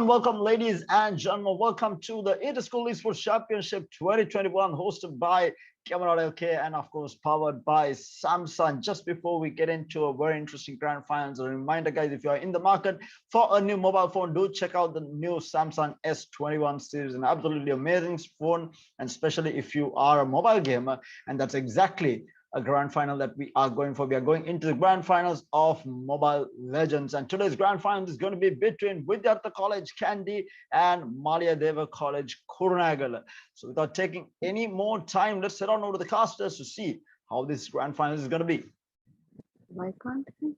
and welcome, ladies and gentlemen. Welcome to the Interschool Esports Championship 2021, hosted by Gamer.LK and, of course, powered by Samsung. Just before we get into a very interesting grand finals, a reminder, guys, if you are in the market for a new mobile phone, do check out the new Samsung S21 series, an absolutely amazing phone, and especially if you are a mobile gamer, and that's exactly a grand final that we are going for. We are going into the grand finals of Mobile Legends, and today's grand final is going to be between Vidyartha College Kandy and Maliyadeva College Kurunegala. So without taking any more time, let's head on over to the casters to see how this grand final is going to be. Why can't we?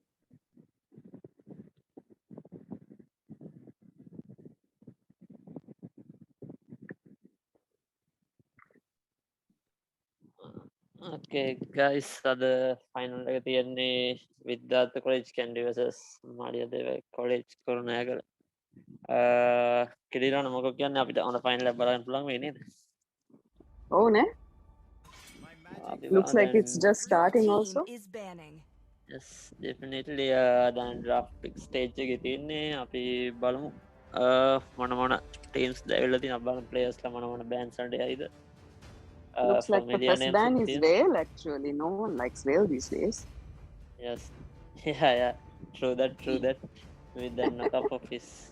Okay, guys, the final එක තියෙන්නේ විද්‍යාර්ථ college Kandy versus Maliyadeva college Kurunegala. කෙලිරාන මොකක් කියන්නේ අපිට on the final එක බලන්න පුළුවන් වෙයි නේද? Oh, ne? අපි Looks like it's just starting also. Yes, definitely දැන් draft pick stage එකේ තියෙන්නේ අපි බලමු මොන teams දැවිලා තියෙන අපි බලමු players ලා මොන bands වලට යයිද. Looks like the first ban is Whale, actually. No one likes Whale these days. Yes. Yeah. True that. With the knock-up of his.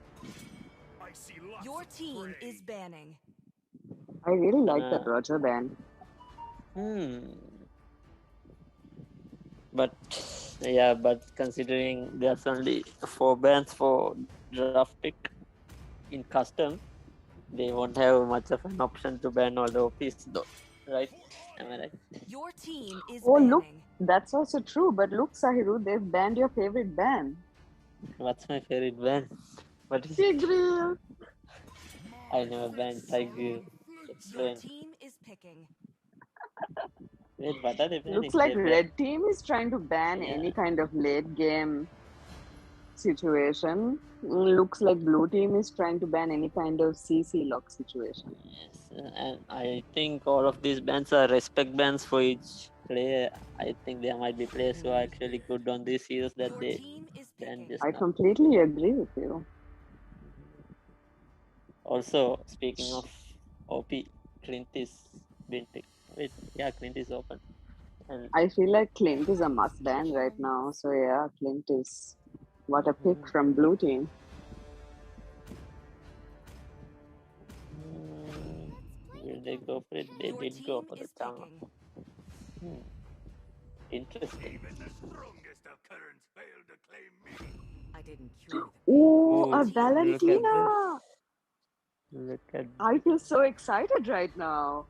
Your team is banning. I really like that Roger ban. But considering there's only 4 bans for draft pick in custom, they won't have much of an option to ban all the OPs though. Right? Am I right? Your team is Oh, banning. look, that's also true. But look, Sahiru, they've banned your favorite ban. What's my favorite ban? What is it? Tigreal. I never banned Tiger. Your team is picking. Wait, what are they banning? Looks like red team is trying to ban any kind of late game situation. Looks like blue team is trying to ban any kind of CC lock situation. Yes, and I think all of these bans are respect bans for each player. I think there might be players who are actually good on these heroes that they ban just I now. completely agree with you. Also, speaking of OP, Clint is been picked. Wait, yeah, Clint is open. And I feel like Clint is a must ban right now. So yeah, Clint is what a pick from blue team. will they go for it? They did go for the tower. Interesting. I didn't cure Oh, a Ooh, Valentina! Look at I feel so excited right now.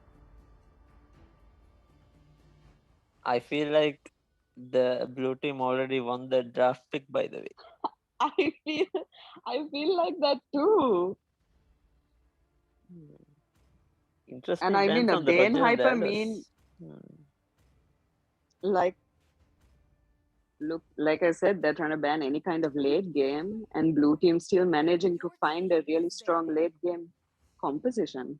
I feel like the blue team already won the draft pick, by the way. I feel like that too. Interesting. And I mean, bans a on the Bane Roger and hyper Dallas. mean, like, look, like I said, they're trying to ban any kind of late game, and blue team still managing to find a really strong late game composition.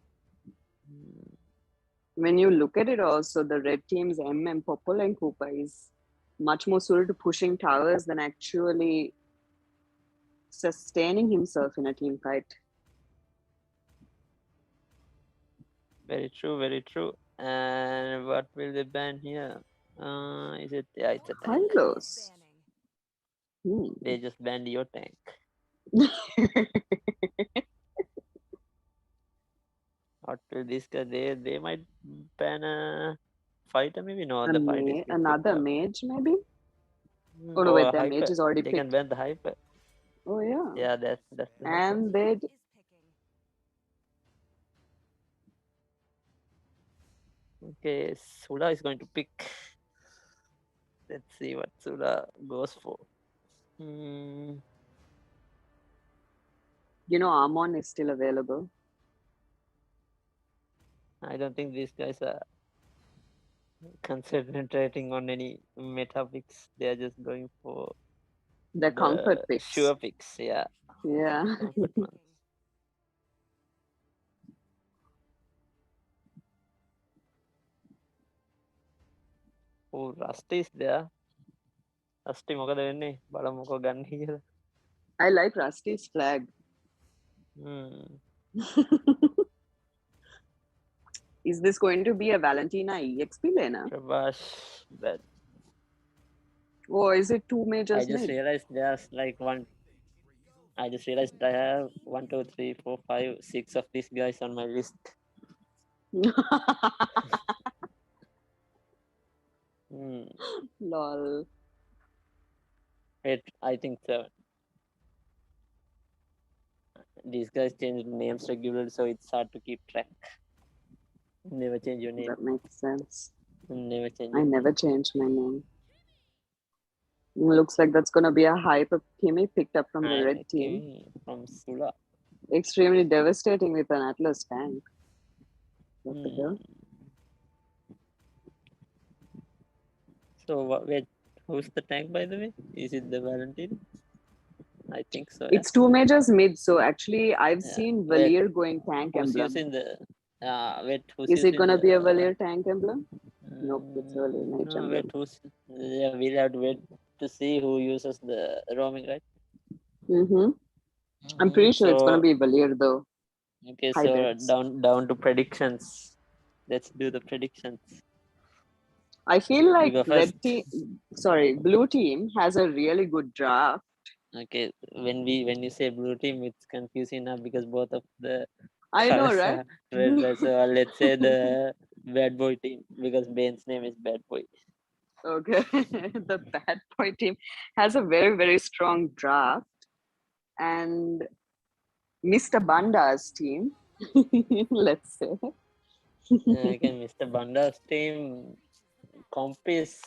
When you look at it also, the red team's MM Popol and Koopa is much more suited to pushing towers than actually sustaining himself in a team fight. Very true. And what will they ban here? Is it? Yeah, it's a tank. Hylos. They just banned your tank. What will this guy? They might ban a fighter, maybe no. The fighter is another mage, maybe. Oh no, or wait, a their hyper. mage is already They picked. can ban the hyper. Oh yeah. Yeah, that's the hyper. And they. Okay, Sula is going to pick. Let's see what Sula goes for. You know, Amon is still available. I don't think these guys are concentrating on any meta picks. They are just going for the comfort picks. Sure picks, yeah. Yeah. Oh, Rusty is there. Rusty මොකද වෙන්නේ? බලමු මොකෝ ගන්න කියලා. I like Rusty's flag. Is this going to be a Valentina EXP laner? Prabhash, but Or is it two majors I just mid? realized there's like one. I just realized I have 1, 2, 3, 4, 5, 6 of these guys on my list. Lol. Wait, I think 7. These guys change names regularly, so it's hard to keep track. Never change your name. That makes sense. Never change. I never changed my name. Looks like that's gonna be a hyper Kimmy picked up from the red team. From Sula. Extremely devastating with an Atlas tank. What the hell? So wait, who's the tank by the way? Is it the Valentine? I think so. It's two majors mid, so actually I've seen Valier going tank Who's emblem. using the who's Is it using gonna the, be a Valier tank emblem? Nope, it's a Valier Knight no, emblem. wait, we'll have to wait to see who uses the roaming, right? I'm pretty sure it's gonna be Valier though. Okay, High so bets. down to predictions. Let's do the predictions. I feel like You go first. blue team has a really good draft. Okay, when you say blue team, it's confusing now because both of the I know, colors right? are red. So let's say the bad boy team because Bane's name is Bad Boy. Okay, the bad boy team has a very, very strong draft. And Mr. Banda's team, let's say. Okay, Mr. Banda's team comp is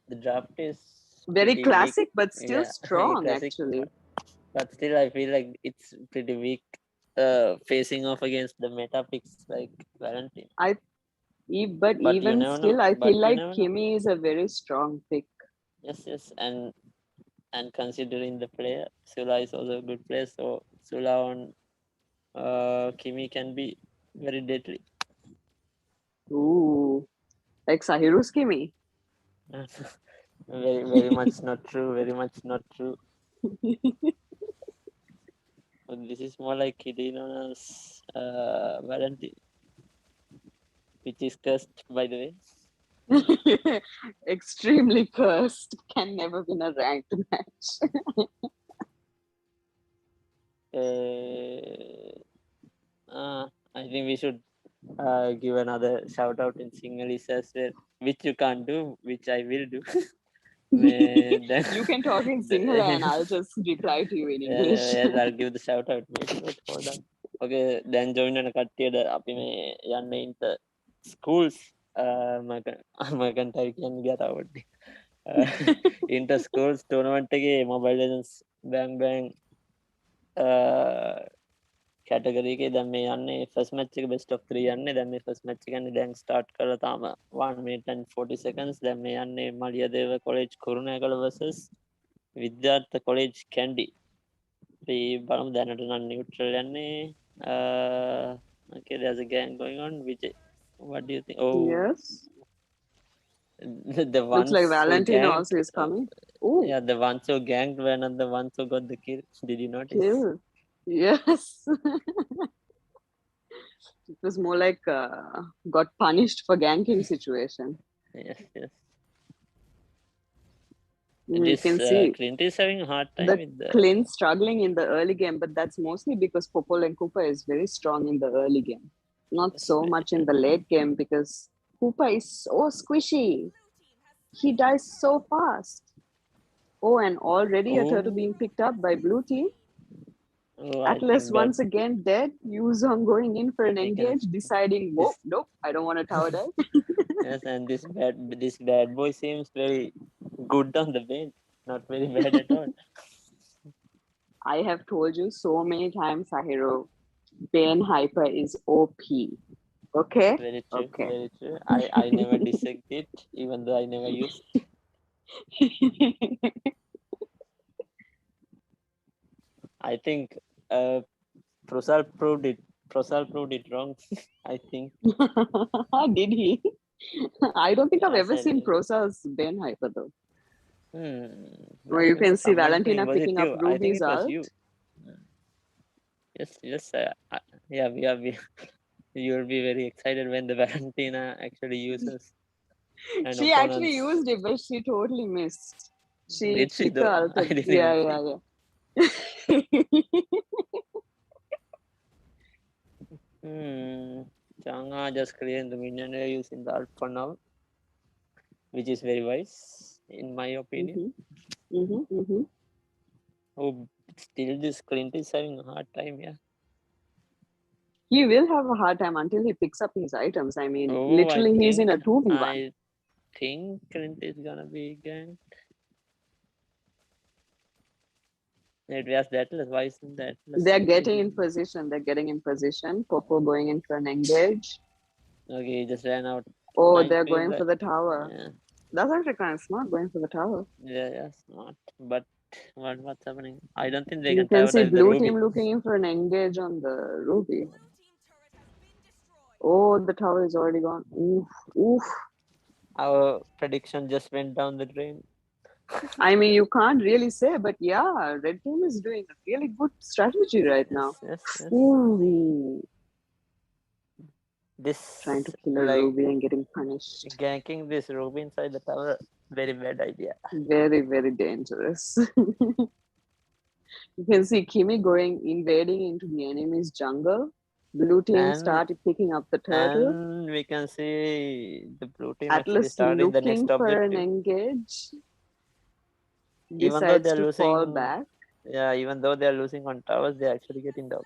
the draft is Very pretty classic, weak. but still strong, classic, actually. But still, I feel like it's pretty weak facing off against the meta picks like Valentine. But even still, I feel like Kimmy is a very strong pick. Yes, and considering the player, Sula is also a good player, so Sula on Kimmy can be very deadly. Ooh, like Sahiru's Kimmy. Very much not true. Very much not true. This is more like Hideno's Valentine, which is cursed, by the way. Extremely cursed. Can never win a ranked match. I think we should give another shout out in Sinhalese as well, which you can't do, which I will do. You can talk in Sinhala and I'll just reply to you in English. Yes, I'll give the shout out. Wait, hold on. Okay, then join වෙන කට්ටියට අපි මේ යන්න into schools මගන්ටයි කියන්නේ ගතාවට into schools tournament එකේ Mobile Legends bang category එකේ දැන් මේ යන්නේ first match එක best of 3 යන්නේ දැන් මේ first match එක යන්නේ දැන් start කරලා තාම 1 minute and 40 seconds දැන් මේ යන්නේ Maliyadeva college Kurunegala versus Vidyartha college Kandy අපි බලමු දැනට නම් neutral යන්නේ okay, there's a gang going on. Vijay, what do you think? Oh yes, the ones looks like Valentine also is coming. Oh yeah, the ones who ganked were not the ones who got the kill. Did you notice? Kill. Yes. It was more like got punished for ganking situation. Yes. You can see Clint is having a hard time with the Clint struggling in the early game, but that's mostly because Popol and Cooper is very strong in the early game. Not so much in the late game because Cooper is so squishy. He dies so fast. Oh, and already a turtle being picked up by blue team. Atlas once again dead. Yuzong going in for an engage, deciding, whoa, nope, I don't want a tower dive. Yes, and this bad boy seems very good on the bench, not very bad at all. I have told you so many times, Sahiro, Bane Hyper is OP. Okay? Very true. Okay. Very true. I never dissect it, even though I never used it. I think Prosal proved it wrong. I think. Did he? I don't think I've ever seen Prosal's Bane Hyper though. Where you can see Valentina picking up Ruby's ult. Yes. Yeah, we you'll be very excited when the Valentina actually uses an She actually opponent's. used it, but she totally missed. She Did she clicked the though? I ulti. didn't Yeah, even see. Chang'e just clearing the minion area using the ult for now, which is very wise in my opinion. Oh, still this Clint is having a hard time, yeah. He will have a hard time until he picks up his items. I mean, Oh, literally, he's in a 2v1. I think Clint is gonna be ganked. It was that why isn't that? They're getting in position. They're getting in position. Popo going in for an engage. Okay, he just ran out. Oh, I they're feel going for the tower. Yeah, That's actually kind of smart, going for the tower. yeah, smart. But what's happening? I don't think they You can can see prioritize the blue Ruby. team looking in for an engage on the Ruby. Oh, the tower is already gone. Oof, oof. Our prediction just went down the drain. I mean, you can't really say, but yeah, red team is doing a really good strategy right now. Yes. Ooh. This Trying to kill a like Ruby and getting punished. ganking this Ruby inside the tower, very bad idea. Very, very dangerous. You can see Kimi invading into the enemy's jungle. Blue team started picking up the turtle. And we can see the blue team actually Atlas starting the next looking for an objective. engage. Even though Decides they're to fall losing, back. yeah, even though they're losing on towers, they're actually getting the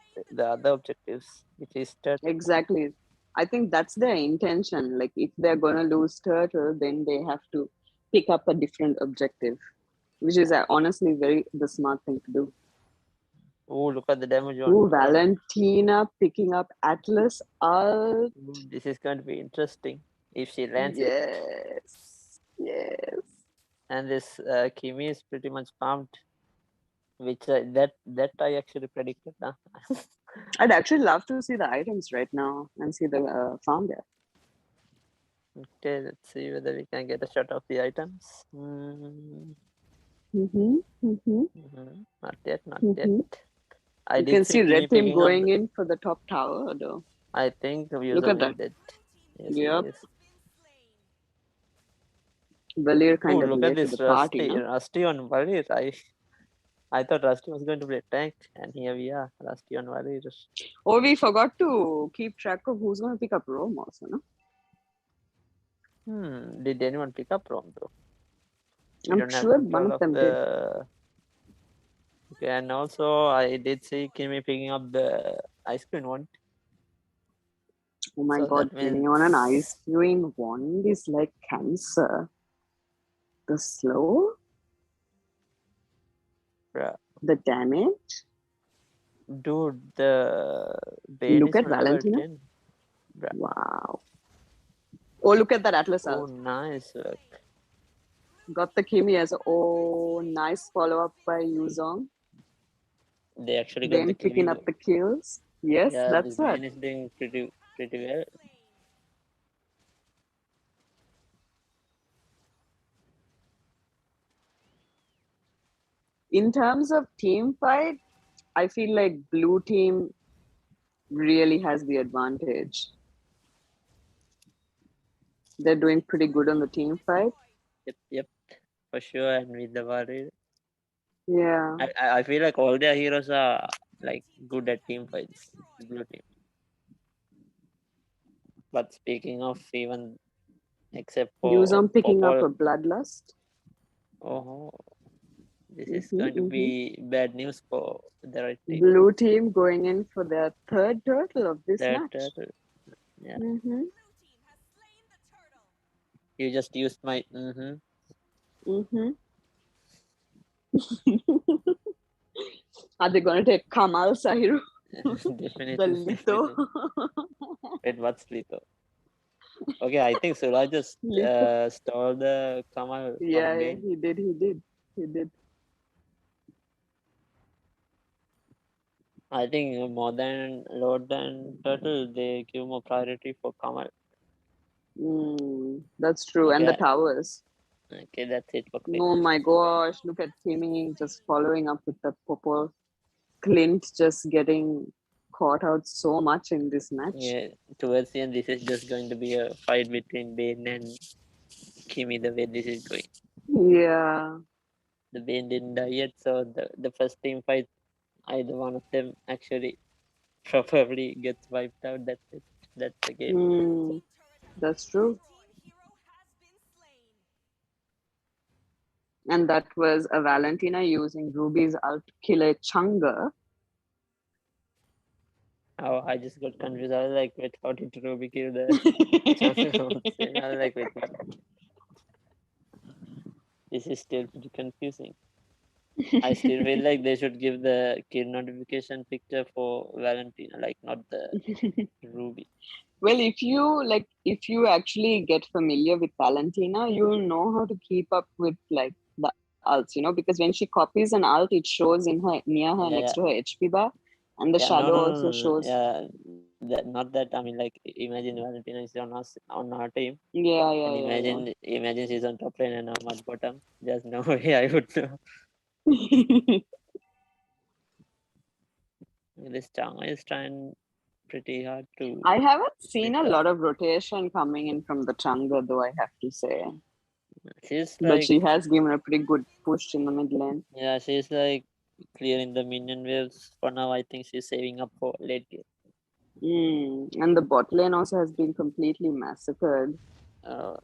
other objectives, which is turtle. Exactly. I think that's their intention. Like if they're gonna lose turtle, then they have to pick up a different objective, which is honestly the smart thing to do. Oh, look at the damage on. Ooh, Valentina picking up Atlas ult. This is going to be interesting if she lands it. Yes. And this Kimi is pretty much pumped, which that I actually predicted. Huh? I'd actually love to see the items right now and see the farm there. Okay, let's see whether we can get a shot of the items. Not yet. You can see red team going in for the top tower, though. I think Look at that. Yes, Yep. yes. Valir kind of look at late to this the party, no? Rusty on Valir. I thought Rusty was going to be a tank, and here we are, Rusty on Valir. Oh, we forgot to keep track of who's going to pick up Rome also, no? Did anyone pick up Rome though? I'm sure one of them did. Okay, and also I did see Kimi picking up the ice cream one. Oh my god, Kimi on an ice cream wand is like cancer. The slow? Bruh. The damage? Dude, the Bane look is at Valentina. Wow. Oh, look at that Atlas ult. Oh, nice work. Got the Kimi as nice follow-up by Yuzong. They actually got the picking up the kills. Yes, yeah, that's the right. Bane is doing pretty well. In terms of team fight, I feel like blue team really has the advantage. They're doing pretty good on the team fight. Yep, for sure. And with the Warrior. Yeah. I feel like all their heroes are like good at team fights. Blue team. But speaking of even except for Yuzong picking up a bloodlust. Oh, this is going to be bad news for the right team. Blue team going in for their third turtle of this match. Turtle. Yeah. You just used my Are they going to take Kamal Sahiru? Definitely. The Lito. Wait, what's Lito? Okay, I think Suraj just stole the Kamal. Yeah, he did. I think more than Lord than Turtle, they give more priority for Kamal. That's true. Okay. And the towers. Okay, that's it for Clint. Oh my gosh, look at Kimi just following up with the Popo. Clint just getting caught out so much in this match. Yeah, towards the end, this is just going to be a fight between Bane and Kimi. The way this is going, Yeah. the Bane didn't die yet, so the first team fight, either one of them actually probably gets wiped out. That's it. That's the game. Hmm. That's true. And that was a Valentina using Ruby's ult killer Chunga. Oh, I just got confused. I was like, wait, how did Ruby kill the champion? I was like, wait, what? This is still pretty confusing. I still feel like they should give the kill notification picture for Valentina, like not the Ruby. Well, if you actually get familiar with Valentina, you'll know how to keep up with like the ults, because when she copies an ult, it shows in her near her Yeah, next to her HP bar, and the Yeah, shadow no, also shows. Yeah, not that. I mean, like, imagine Valentina is on us on our team, Yeah, and imagine she's on top lane and I'm at bottom. There's no way I would know. yeah. This Chang'e is trying pretty hard to. I haven't seen a pick up. lot of rotation coming in from the Chunga, though, I have to say. She's But like, she has given a pretty good push in the mid lane. yeah, she's like clearing the minion waves for now. I think she's saving up for late game. And the bot lane also has been completely massacred Uh,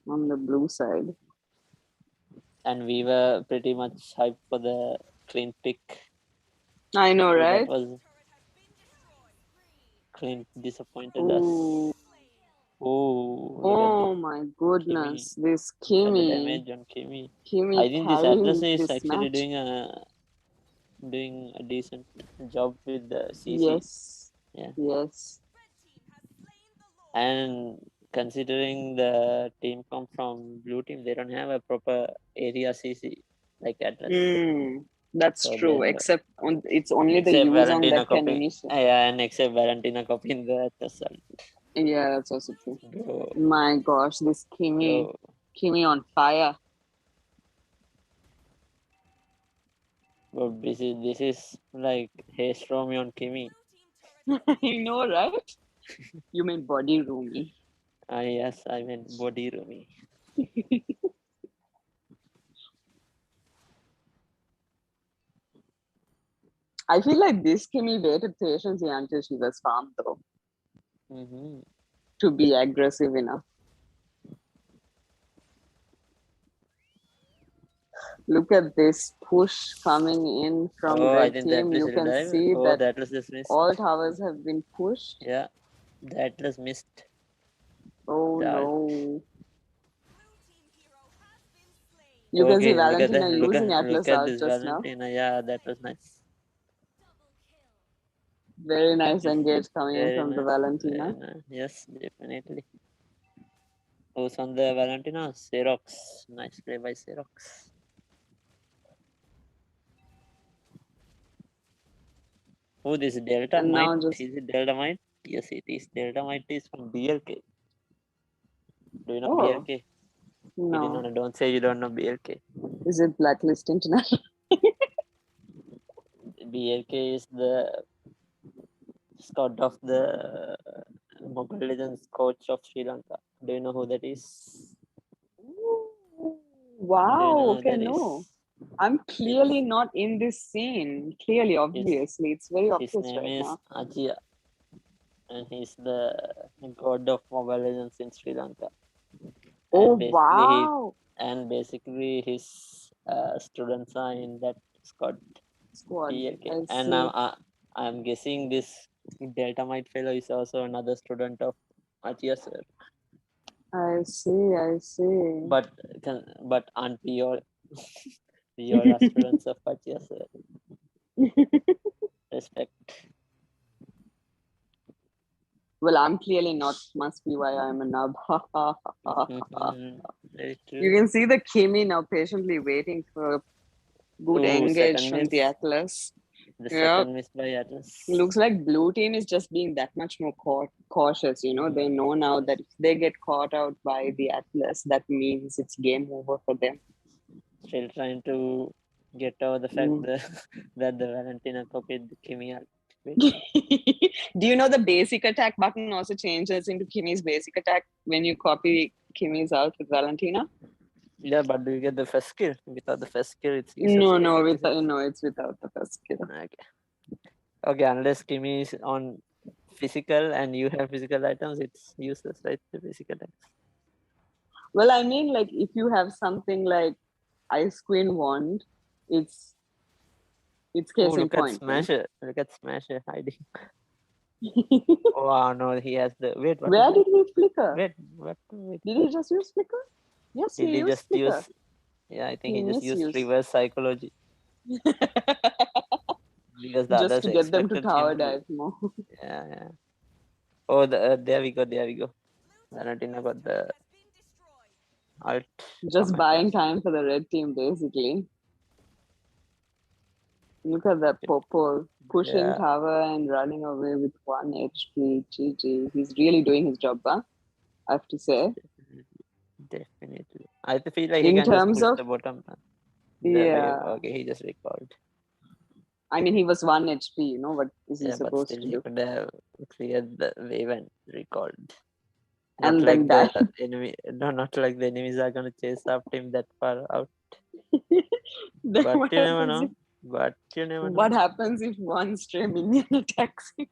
on the blue side. and we were pretty much hyped for the clean pick. I know, So right? That was clean disappointed Ooh. us. Oh, look at Oh my goodness, this the Kimi. damage on Kimi. Kimi I think this carrying Atlas is this actually match. doing a decent job with the CC. Yes. Yeah. Yes. And considering the team come from blue team, they don't have a proper area CC like Atlas. That's So true. then, Except it's only the except use on Valentina that can copying. initiate. Yeah, and except Valentina copying the Atlas. Yeah, that's also true. Bro, My gosh, this Kimi on fire. Bro, this is like haste Romy on Kimi. You know, right? You mean body roomy. Yes, I meant body Romy. I feel like this Kimi waited patiently until she was farmed, though, to be aggressive enough. Look at this push coming in from red team. You can see that the Atlas just missed. all towers have been pushed. Yeah, the Atlas missed. Oh The no. You can see Valentina using Atlas ult just Valentina. Yeah, that was nice. Very nice engage coming in from the Valentina. Yes, definitely. Who's on the Valentina? Xerox. Nice play by Xerox. Oh, this Delta And Might. now just Is it Delta Might? Yes, it is. Delta Might is from BLK. Do you know BLK? no. Don't say you don't know BLK. Is it Blacklist International? BLK is the scout of the Mobile Legends coach of Sri Lanka. Do you know who that is? Wow. Okay, no. I'm clearly not in this scene. Clearly, obviously. It's very obvious His name right is now. Ajia. And he's the god of Mobile Legends in Sri Lanka. Oh, wow. And basically his students are in that squad. BLK. And I'm guessing this Delta Might fellow is also another student of Ajia sir. I see. But aren't we all we all are students of Ajia sir? Respect. Well, I'm clearly not. Must be why I'm a nub. Very true. You can see the Kimi now patiently waiting for a good engage from the Atlas. The second miss by Atlas. Looks like blue team is just being that much more cautious. They know now that if they get caught out by the Atlas, that means it's game over for them. Still trying to get over the fact that the Valentina copied the Kimi ult. Do you know the basic attack button also changes into Kimmy's basic attack when you copy Kimmy's out with Valentina? Yeah, but do you get the first skill? Without the first skill, it's No, useless. it's without the first skill. Okay, unless Kimmy is on physical and you have physical items, it's useless, right? The basic attack. Well, I mean, like if you have something like Ice Queen wand, it's case in Look at point. Smasher. Look at Smasher hiding. Oh, wow, no, he has the... Wait, what? Where did he flicker? Wait, what? Wait. Did he just use flicker? Yes, he Did used just flicker. use... Yeah, I think He he just used misused. reverse psychology. Because the Just others to get them to expected tower him to... dive more. Yeah. Oh, there we go. Valentina got the ult. Just buying time for the red team, basically. Look at that Popo pushing Yeah. tower and running away with 1 HP. GG. He's really doing his job, huh? I have to say. Definitely. I feel like In he can just terms push of- the bottom. Yeah. Okay, he just recalled. I mean, he was 1 HP, you know, what is he Yeah, but supposed still to he do? could have cleared the wave and recalled. And Not then like the died. enemy. No, not like the enemies are gonna chase after him that far out. Then But what you never happens know. But you never know. What happens if one stray minion attacks him?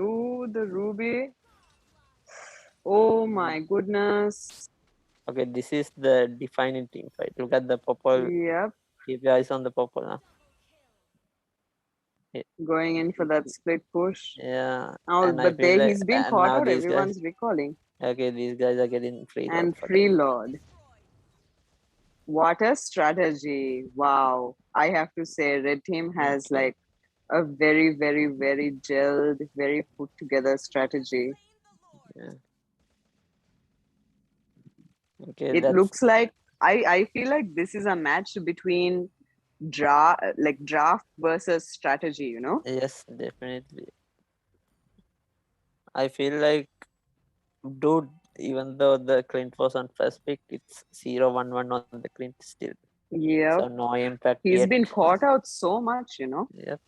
Ooh, the ruby. Oh my goodness. Okay, this is the defining team fight. Look at the purple. Yep. Keep your eyes on the purple now. Going in for that split push. Yeah. Oh, and I but feel there like- he's been and caught now out. these Everyone's guys- recalling. Okay, these guys are getting free. And for free that. lord. What a strategy. Wow. I have to say, red team has Okay. like a very, very, very gelled, very put together strategy. Okay, It looks like I feel like this is a match between draft versus strategy, you know? Yes, definitely. I feel like, dude, even though the Clint was on first pick, it's 0-1-1 on the Clint still. Yeah. So no impact He's yet. been caught out so much, you know? Yep.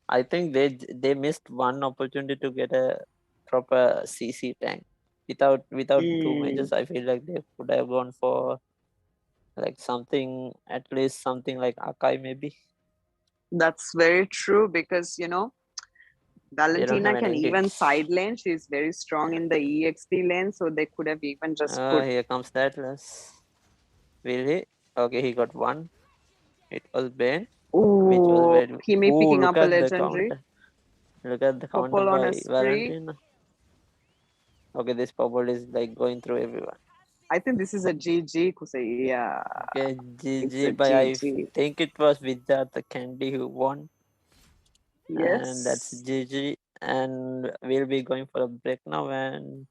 I think they missed one opportunity to get a proper CC tank. Without two mages, I feel like they could have gone for like something, at least something like Akai maybe. That's very true because, you know, Valentina have can any even hits. side lane. She's very strong in the EXP lane, so they could have even just put. Here comes that less. Will he? Okay, he got one. It was Ben. Which was Ooh, very... Kimi Ooh, picking look up a at the legendary. counter. Look at the counter Popol on by a spree. Valentina. Okay, this Popol is like going through everyone. I think this is a GG, Kusai. Yeah. Okay, It's a GG, but I GG. think it was Vidyartha Kandy who won. Yes. And that's GG. And we'll be going for a break now. And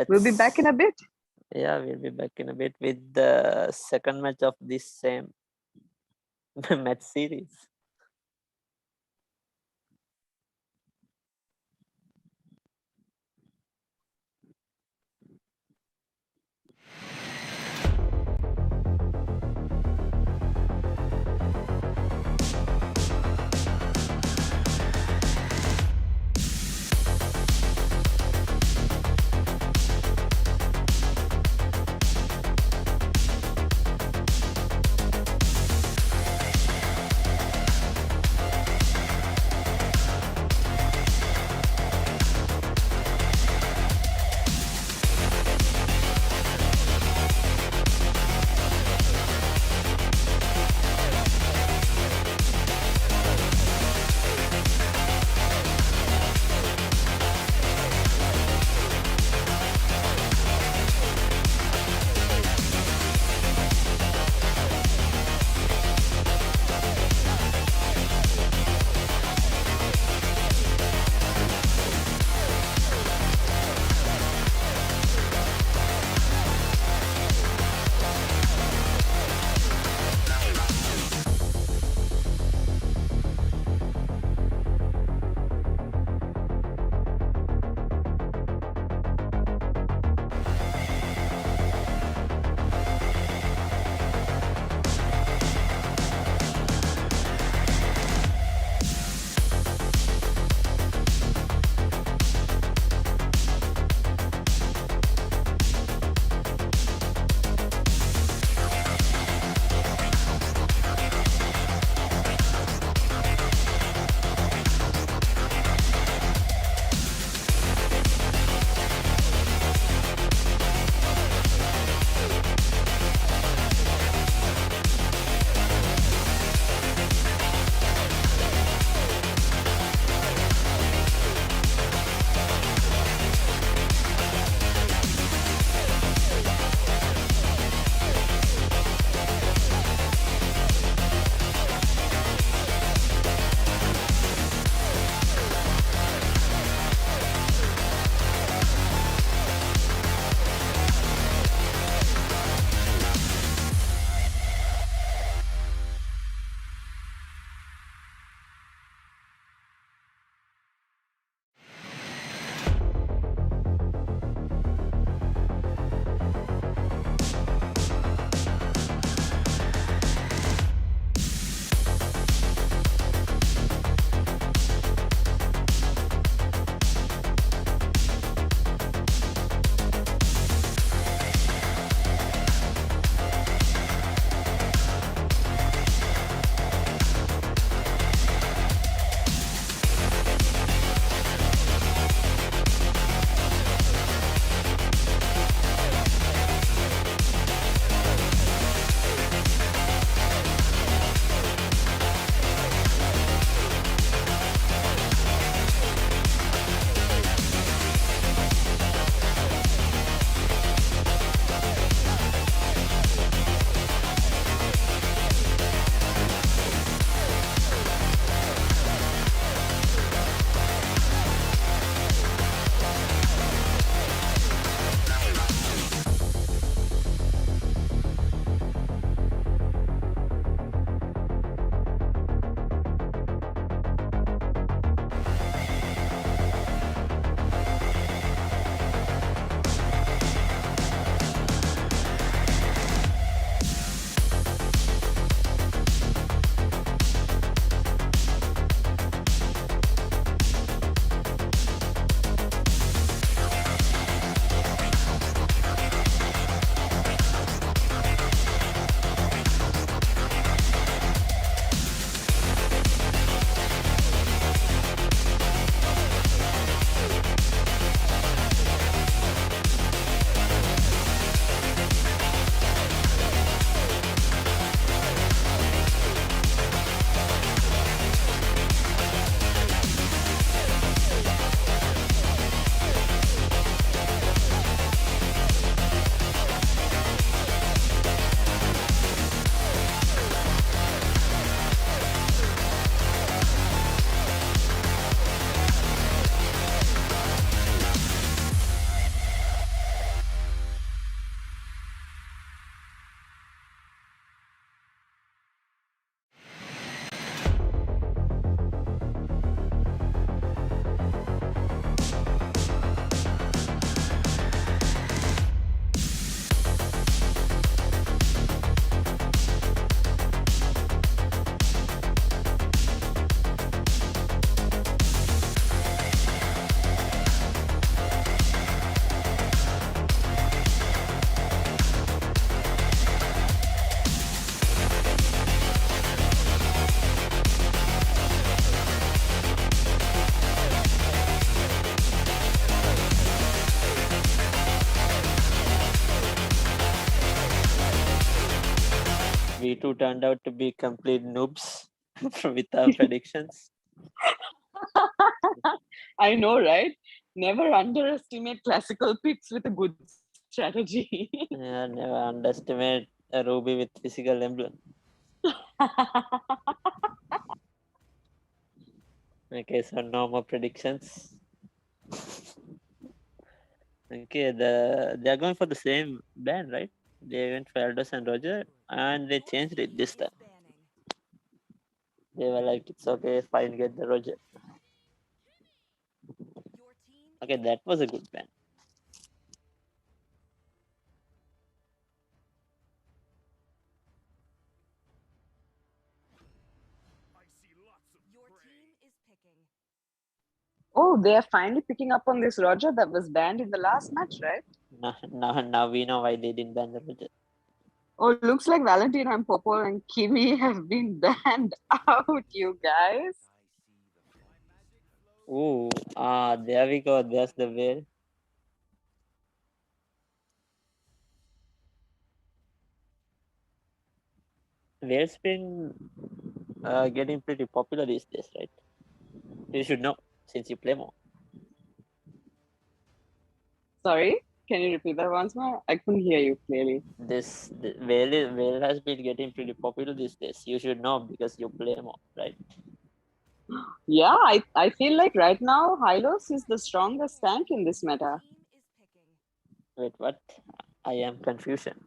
We'll be back in a bit. Yeah, we'll be back in a bit with the second match of this same match series. we two turned out to be complete noobs with our predictions. I know, right? Never underestimate classical picks with a good strategy. Yeah, never underestimate a Ruby with physical emblem. Okay, so no more predictions. Okay, they're going for the same band, right? They went for Aldous and Roger, and they changed it this time. They were like, it's okay, fine, get the Roger. Okay, that was a good band. Oh, they are finally picking up on this Roger that was banned in the last match, right? Now we know why they didn't ban the Roger. Oh, looks like Valentine and Popo and Kimi have been banned out, you guys. Ooh, there we go. There's the way. Whale's been getting pretty popular these days, right? You should know since you play more. Sorry, can you repeat that once more? I couldn't hear you clearly. Whale has been getting pretty popular these days. You should know because you play more, right? Yeah, I feel like right now Hylos is the strongest tank in this meta. Wait, what? I am confusion.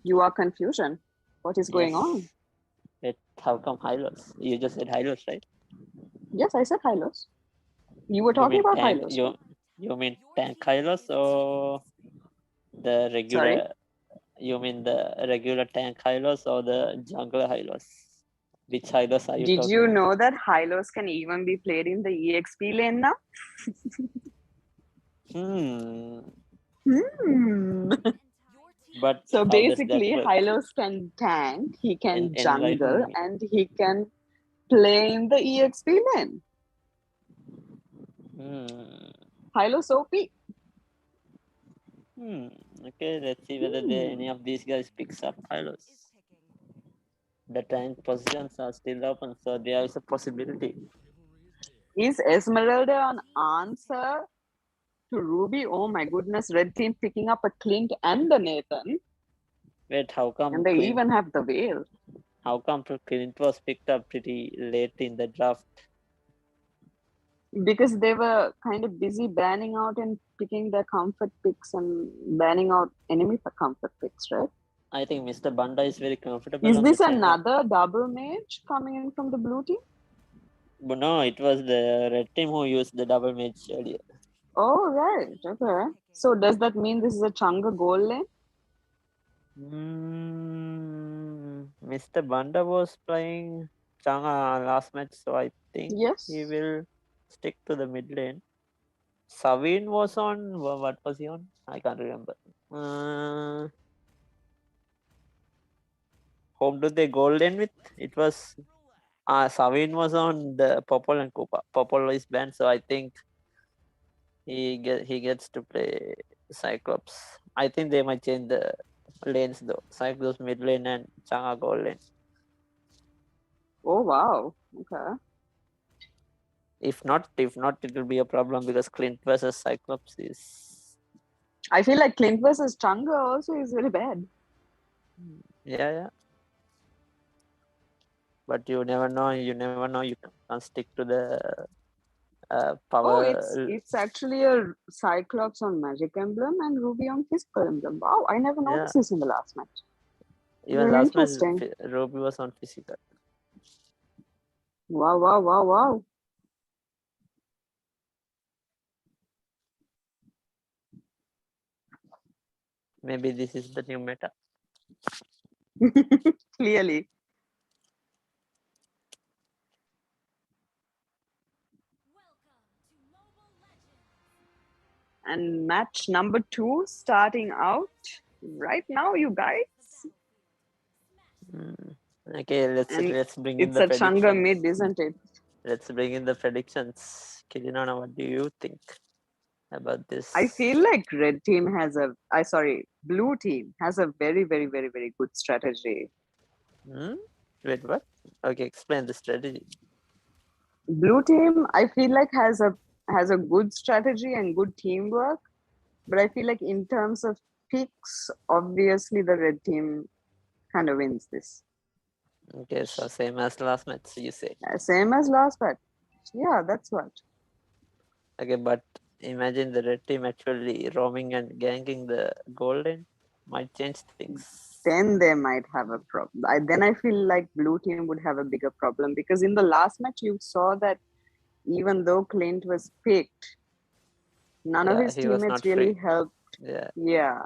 You are confusion. What is going Yes. on? Wait, how come Hylos? You just said Hylos, right? Yes, I said Hylos. You were You talking mean about tank? Hylos. You mean tank Hylos or the regular? Sorry? You mean the regular tank Hylos or the jungler Hylos? Which Hylos are you Did talking you about? know that Hylos can even be played in the EXP lane now? Hmm. But So how does that basically, work? Hylos can tank, he can Enlighten jungle, me. and he can play in the EXP lane. Hylos OP. Okay, let's see whether any of these guys picks up Hylos. The tank positions are still open, so there is a possibility. Is Esmeralda an answer to Ruby? Oh my goodness, red team picking up a Clint and a Nathan. Wait, how come And they Clint, even have the Veil. how come Clint was picked up pretty late in the draft? Because they were kind of busy banning out and picking their comfort picks and banning out enemy comfort picks, right? I think Mr. Banda is very comfortable Is on this the channel. another double mage coming in from the blue team? But no, it was the red team who used the double mage earlier. Oh, right. Okay. So does that mean this is a Changa goal lane? Mr. Banda was playing Changa last match, so I think Yes. he will stick to the mid lane. Savin was on, what was he on? I can't remember. Whom did they gold lane with? It was Savin was on the Popol and Koopa. Popol is banned, so I think he gets to play Cyclops. I think they might change the lanes though. Cyclops mid lane and Changa gold lane. Oh, wow. Okay. If not, it will be a problem because Clint versus Cyclops is. I feel like Clint versus Changa also is very bad. Yeah. But you never know. You can't stick to the power. Oh, it's actually a Cyclops on Magic Emblem and Ruby on Physical Emblem. Wow, I never noticed this in the last match. Even Very last match, interesting. Ruby was on physical. Wow. Maybe this is the new meta. Clearly. And match number 2 starting out right now, you guys. Okay, let's bring in It's the a Changa predictions. mid, isn't it? Let's bring in the predictions. Kirinana, what do you think about this? I feel like blue team has a very good strategy. Hmm? Wait, what? Okay, explain the strategy. Blue team, I feel like has a good strategy and good teamwork, but I feel like in terms of picks, obviously the red team kind of wins this. Okay, so same as last match, you say. Same as last match. Yeah, that's what. Okay, but imagine the red team actually roaming and ganking the golden might change things. Then they might have a problem. Then I feel like blue team would have a bigger problem because in the last match you saw that even though Clint was picked, none of Yeah, his he was teammates not free. really helped. Yeah, Yeah,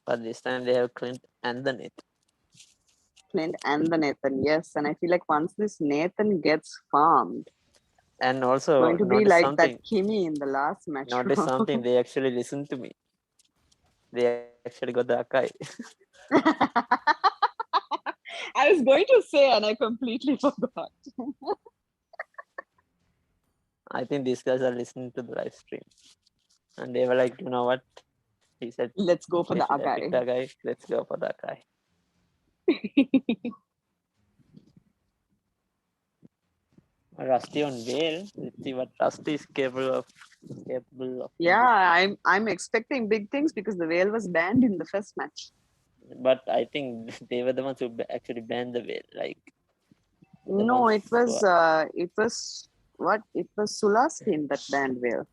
but this time they have Clint and the net. Clint and the Nathan. Yes, and I feel like once this Nathan gets farmed, And it's also going to be notice like that something. Kimmy in the last match. Notice something. They actually listened to me. They actually got the Akai. I was going to say, and I completely forgot. I think these guys are listening to the live stream, and they were like, you know what? He said Let's go for they the should have picked Akai. a guy. Let's go for that guy. Rusty on Whale. Let's see what Rusty is capable of in Yeah, this. I'm expecting big things because the whale was banned in the first match. But I think they were the ones who actually banned the whale. Like the No, ones it who was are, what? It was Sula's team that banned whale.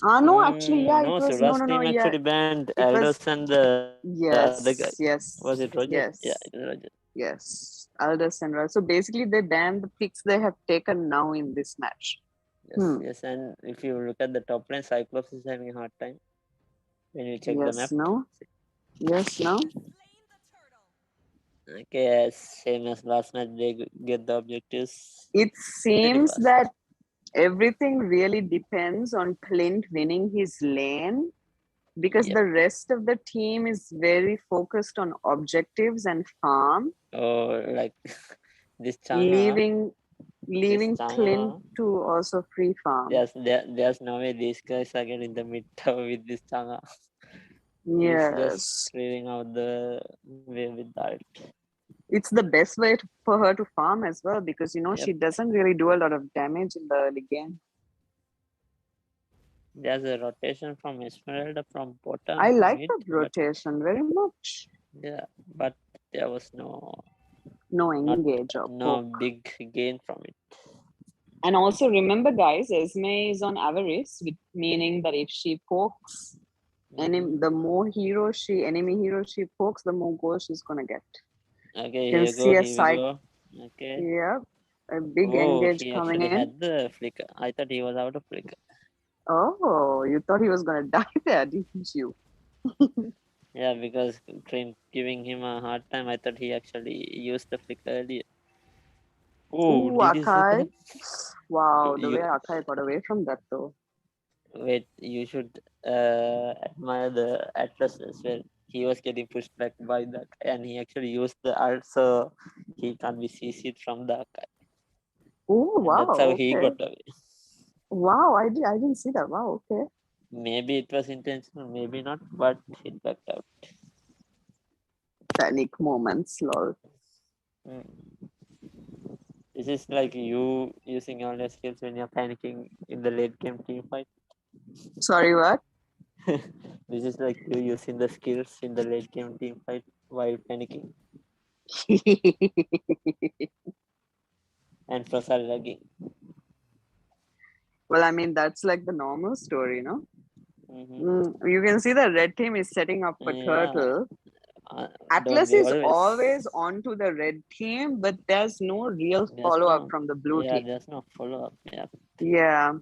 No, actually, yeah, it no, was Sula's no, team yeah, actually banned it was Aldous and the other guy. yes, Was it Roger? Yeah, yes, it was Roger. yes. Aldous and Ra. So basically, they banned the picks they have taken now in this match. Yes, yes. And if you look at the top lane, Cyclops is having a hard time when you check the Yes, map. no, yes, no. Okay, yes, same as last match, they get the objectives It pretty seems fast. that everything really depends on Clint winning his lane because Yep. the rest of the team is very focused on objectives and farm, Or like this Changa, leaving Clint to also free farm. there's no way these guys are getting the mid tower with this Changa. He's just Yes, clearing out the way with that. it's the best way for her to farm as well because Yep. she doesn't really do a lot of damage in the early game. There's a rotation from Esmeralda from bottom I to like mid, that but rotation very much. yeah, but there was no No engage or poke. big gain from it. And also remember, guys, Esme is on avarice, meaning that if she pokes, the more enemy heroes she pokes, the more goals she's gonna get. Okay, You can see here we go. Okay. yeah, a big Oh, engage he coming actually in. had the flicker. I thought he was out of flicker. Oh, you thought he was gonna die there, didn't you? Yeah, because Train giving him a hard time. I thought he actually used the flicker earlier. Oh, Ooh, did you see Akai. that? Wow, the way You Akai got away from that though. wait. You should admire the Atlas as well. He was getting pushed back by that, and he actually used the ult, so he can't be CC'd from the guy. Oh, And that's how wow, he okay. got away. Wow, I didn't see that. Wow, okay. Maybe it was intentional, maybe not, but it backed out. Panic moments, lol. This is like you using all your skills when you're panicking in the late game team fight. Sorry, what? This is like you using the skills in the late game team fight while panicking and Prasad lagging. Well, I mean, that's like the normal story, no? Mm-hmm. You can see the red team is setting up for Yeah. Turtle. Don't Atlas they is always onto the red team, but there's no real follow-up from the blue team. There's no follow-up. Yeah. Yeah.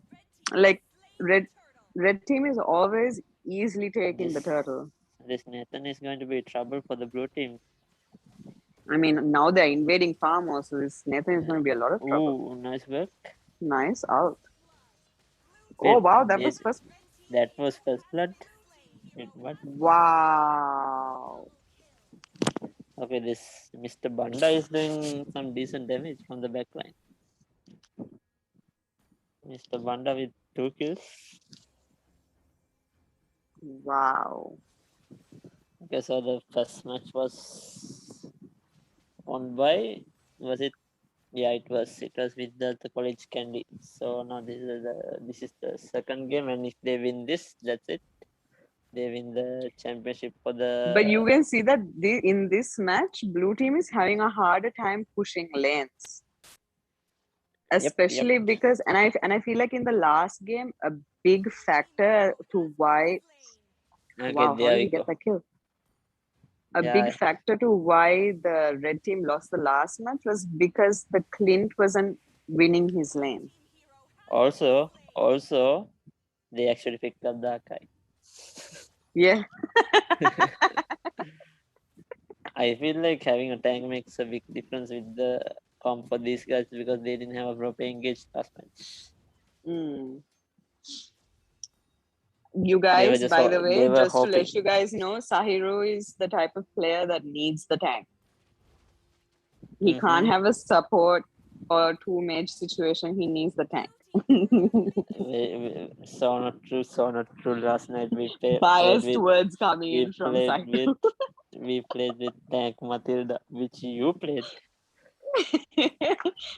Like red team is always easily taking the turtle. This Nathan is going to be trouble for the blue team. I mean, now they're invading farm also. This Nathan is going to be a lot of trouble. Ooh, nice work. Nice out. Wait, Oh wow, that was first. That was first blood. Wait, what? Wow. Okay, this Mr. Banda is doing some decent damage from the backline. Mr. Banda with 2 kills. Wow. Okay, so the first match was won by, was it? Yeah, it was with the college Kandy. So now this is the second game, and if they win this, that's it. They win the championship for the. But you can see that in this match, blue team is having a harder time pushing lanes. Especially because, and I feel like in the last game, a big factor to why. Okay, Wow, how there did we he get go. the kill? A Yeah. big factor to why the red team lost the last match was because the Clint wasn't winning his lane. Also, they actually picked up the Akai. Yeah. I feel like having a tank makes a big difference with the comp for these guys because they didn't have a proper engaged last match. Mm. You guys, by the way, just to let you guys know, Sahiru is the type of player that needs the tank. He can't have a support or two mage situation. He needs the tank. So not true. Last night we played. Biased words coming in from Sahiru. We played with tank Matilda, which you played.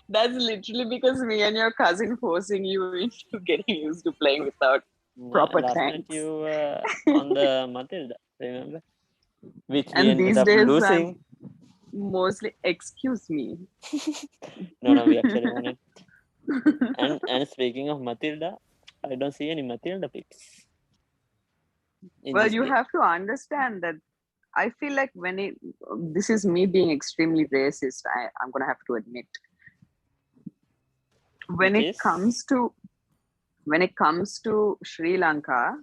That's literally because me and your cousin forcing you into getting used to playing without proper last tanks. night you were on the Matilda, remember? Which we and ended these up days, losing. Mostly, excuse me. No, we actually won it. and speaking of Matilda, I don't see any Matilda picks. Well, you have to understand that I feel like this is me being extremely racist, I'm going to have to admit. When it comes to Sri Lanka,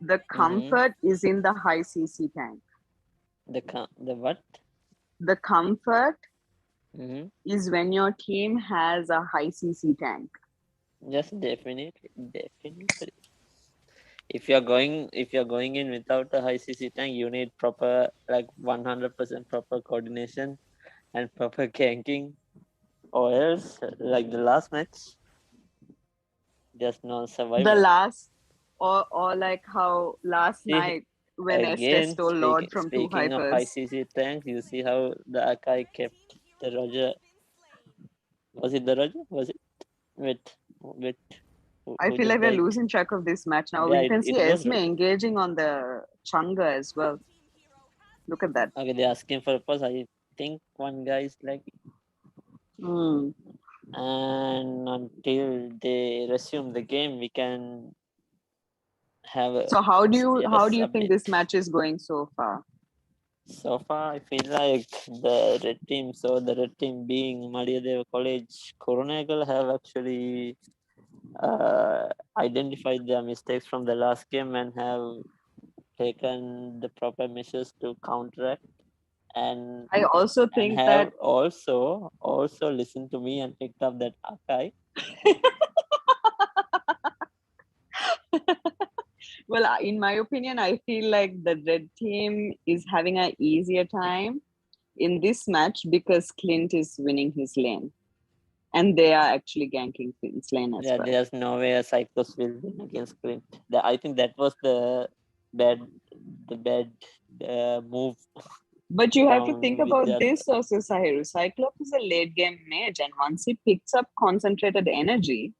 the comfort is in the high CC tank. The what? The comfort is when your team has a high CC tank. Yes, definitely. If you're going in without a high CC tank, you need proper 100% proper coordination and proper ganking, or else like the last match, there's no survival. The last, or like how last night when Estes stole Lord from two hypers. Speaking of high CC tanks, you see how the Akai kept the Roger. Was it the Roger? Was it? Wait. I feel like we're losing track of this match now. Yeah, you can see Esme engaging on the Changa as well. Look at that. Okay, they're asking for a pause. I think one guy is and until they resume the game, we can have a. So how do you think this match is going so far? So far, I feel like the red team, being Maliyadeva College, Kurunegala have actually identified their mistakes from the last game and have taken the proper measures to counteract. And I also think have also listened to me and picked up that Akai. Well, in my opinion, I feel like the red team is having an easier time in this match because Clint is winning his lane. And they are actually ganking Clint's lane as well. There's no way a Cyclos will win against Clint. I think that was the bad move. But you have to think about this also, Sahiru. Cyclops is a late game mage, and once he picks up concentrated energy,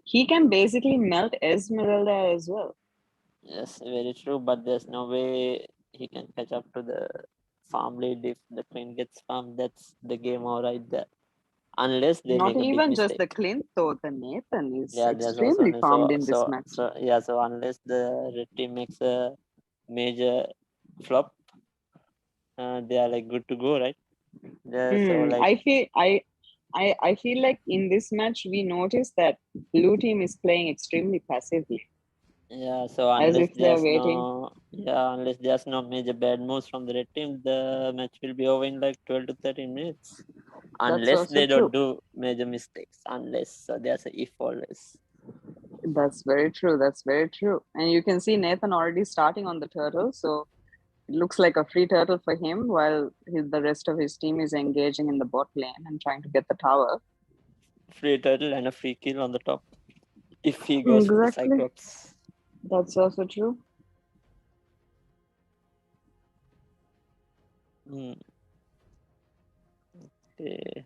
he can basically melt Esmeralda as well. Yes, very true. But there's no way he can catch up to the farm lead if the Clint gets farmed. That's the game all right there. Unless they not make even a big just mistake. the Clint though, the Nathan is extremely farmed in this match. So unless the red team makes a major flop, they are good to go, right? I feel like in this match we noticed that blue team is playing extremely passively. Yeah, so unless there's no major bad moves from the red team, the match will be over in 12 to 13 minutes. Unless they don't do major mistakes. So there's a if always. That's very true. And you can see Nathan already starting on the turtle, so it looks like a free turtle for him while the rest of his team is engaging in the bot lane and trying to get the tower. Free turtle and a free kill on the top if he goes for the Cyclops. That's also true. Hmm. Okay.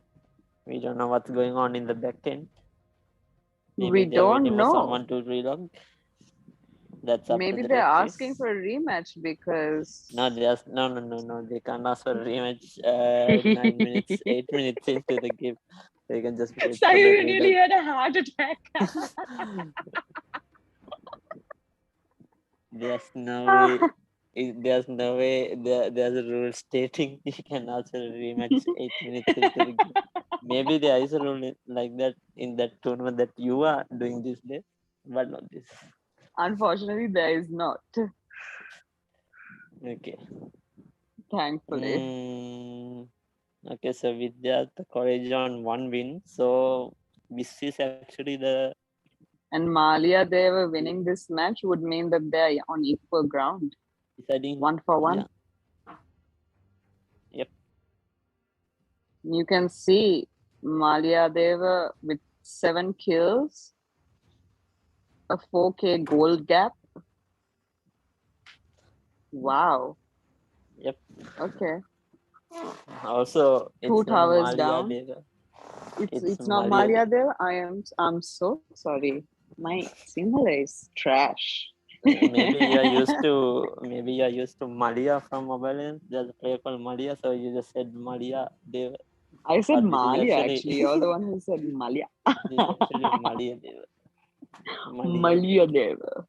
We don't know what's going on in the back end. Maybe We they're waiting don't for know. someone to relog. That's up Maybe to the they're referees. asking for a rematch because No, no. They can't ask for a rematch 9 minutes, 8 minutes into the game. They can just wait for the Sayuri nearly relog. had a heart attack. There's no way. There's no way. There's a rule stating you can ask for a rematch 8 minutes into the game. Maybe there is a rule like that in that tournament that you are doing this day, but not this. Unfortunately, there is not. Okay. Thankfully. Okay, so Vidyartha College on 1 win. So this is actually the And Maliyadeva winning this match would mean that they're on equal ground. deciding 1-for-1. Yeah. Yep. You can see Maliyadeva with 7 kills, a 4K gold gap. Wow. Yep. Okay. Also, it's 2 not towers down. Maliyadeva. It's not Maliyadeva. I'm so sorry. My Sinhala is trash. Maybe you're used to Malia from Mobile Legends. There's a player called Malia, so you just said Malia Deva. I said But this is Malia actually. You're the one who said Malia. This is actually Malia Deva. Maliyadeva.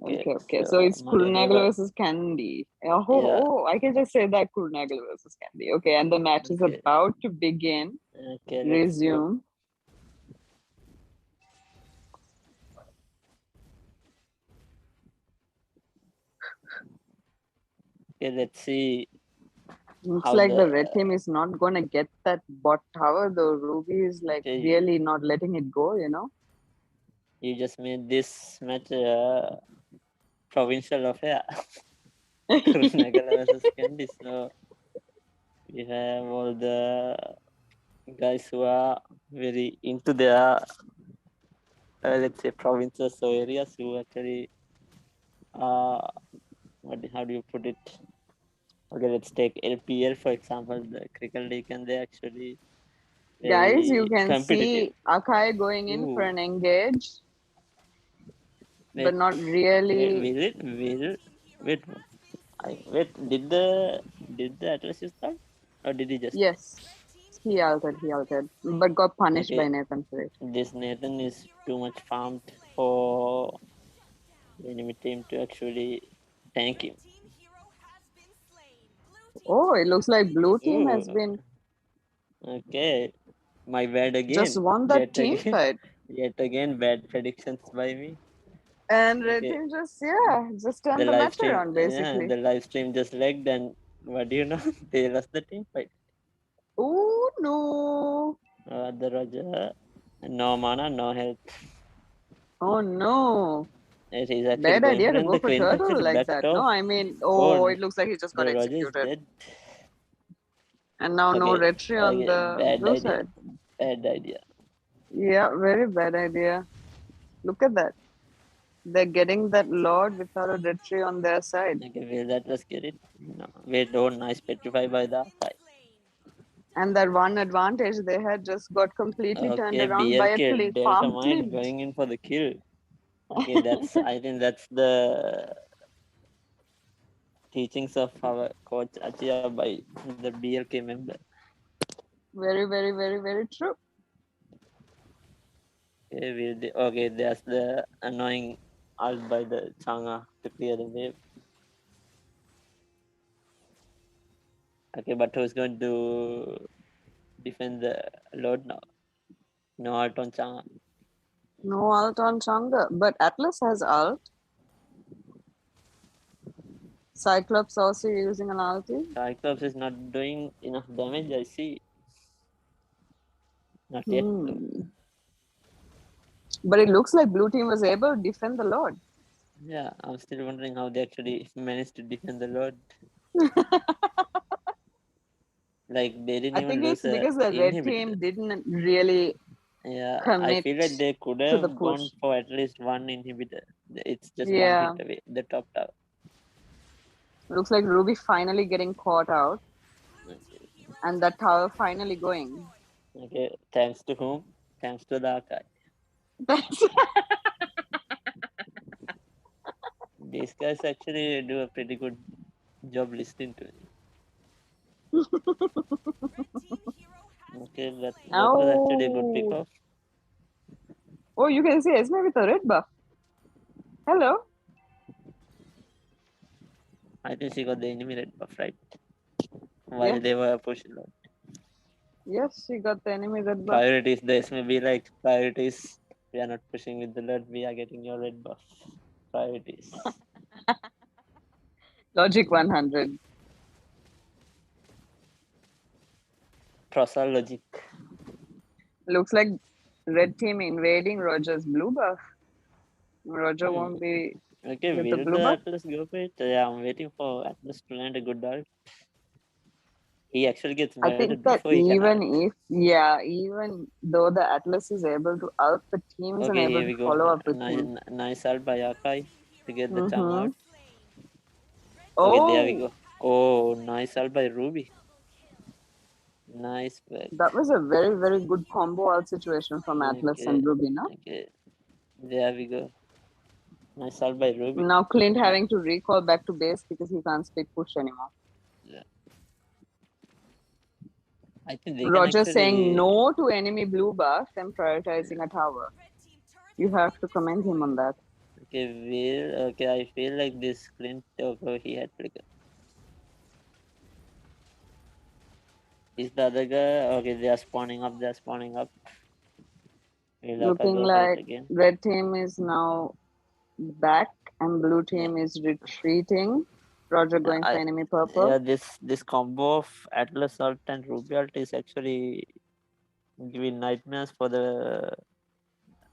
Okay. So it's Kurunegala versus Kandy. I can just say that Kurunegala versus Kandy. Okay, and the match is Okay. about to begin. Okay, Resume. Okay, let's see. Looks like the red team is not going to get that bot tower, though. Ruby is like really not letting it go, you know? You just made this match provincial affair. Kurunegala versus Kandy. So we have all the guys who are very into their let's say provinces or areas who actually how do you put it? Okay, let's take LPL for example, the cricket league, and they actually guys, you can see Akai going in for an engage, but not really. Wait. Did the Atlas start, or did he just? Yes, he altered, but got punished by Nathan for it. This Nathan is too much farmed for the enemy team to actually tank him. Oh, it looks like blue team has been. Okay, my bad again. Just won that team fight. Yet again, bad predictions by me. And red team just turned the match around basically. Yeah, the live stream just lagged, and what do you know? They lost the team fight. Oh no! The Roger, no mana, no health. Oh no! It is actually bad going idea to for go for turtle like that. No, I mean, it looks like he just got executed. Dead. And now no retry on the blue side. Bad idea. Yeah, very bad idea. Look at that. They're getting that Lord without a retry on their side. Okay, will that just get it? No. Wait, nice petrify by the side. And that one advantage they had just got completely turned around by a farm flint. Going in for the kill. Okay, I think that's the teachings of our coach Achia by the BLK member. Very, very, very, very true. Okay, there's the annoying ult by the Changa to clear the wave. Okay, but who's going to defend the load now? No ult on Changa. No ult on Changa, but Atlas has ult. Cyclops also using an ulti. Cyclops is not doing enough damage, I see. Not yet. But it looks like blue team was able to defend the Lord. Yeah, I'm still wondering how they actually managed to defend the Lord. Like they didn't even lose. I think it's because the red team didn't really. Yeah, I feel like they could have gone for at least one inhibitor. It's just one hit away, the top tower. Looks like Ruby finally getting caught out, Okay. and that tower finally going. Okay. Thanks to whom? Thanks to the archive. That's These guys actually do a pretty good job listening to me. Okay, that was actually a good pick oh, off. oh, you can see Esme with a red buff. Hello. I think she got the enemy red buff, right? While Yes, they were pushing out. yes, she got the enemy red buff. Priorities, this may be like priorities. We are not pushing with the red, we are getting your red buff. Priorities. Logic 100. Trossal logic. Looks like red team invading Roger's blue buff. Roger Hmm. won't be Okay, with the will blue the buff. Atlas go for it? Yeah, I'm waiting for Atlas to land a good ult. He actually gets I think murdered that before he can ult. even though the Atlas is able to ult the teams and Okay, able here to we go. follow up with Nice, him. nice ult by Akai to get the charm Mm-hmm. out. Okay, there we Oh, go. Oh, nice ult by Ruby. Nice back. that was a very, very good combo ult situation from Atlas Okay, and Ruby, no? okay. There we go. Nice ult by Ruby. Now Clint having to recall back to base because he can't speak push anymore. Yeah. I think they can Roger actually. saying no to enemy blue buff and prioritizing a tower. You have to commend him on that. Okay, okay, I feel like this Clint Toko, he had flicker. Is the other guy? Okay, they are spawning up. They are spawning up. Will Aka Looking go for it like again? red team is now back and blue team is retreating. Roger going for enemy purple. Yeah, this combo of Atlas ult and Ruby ult is actually giving nightmares for the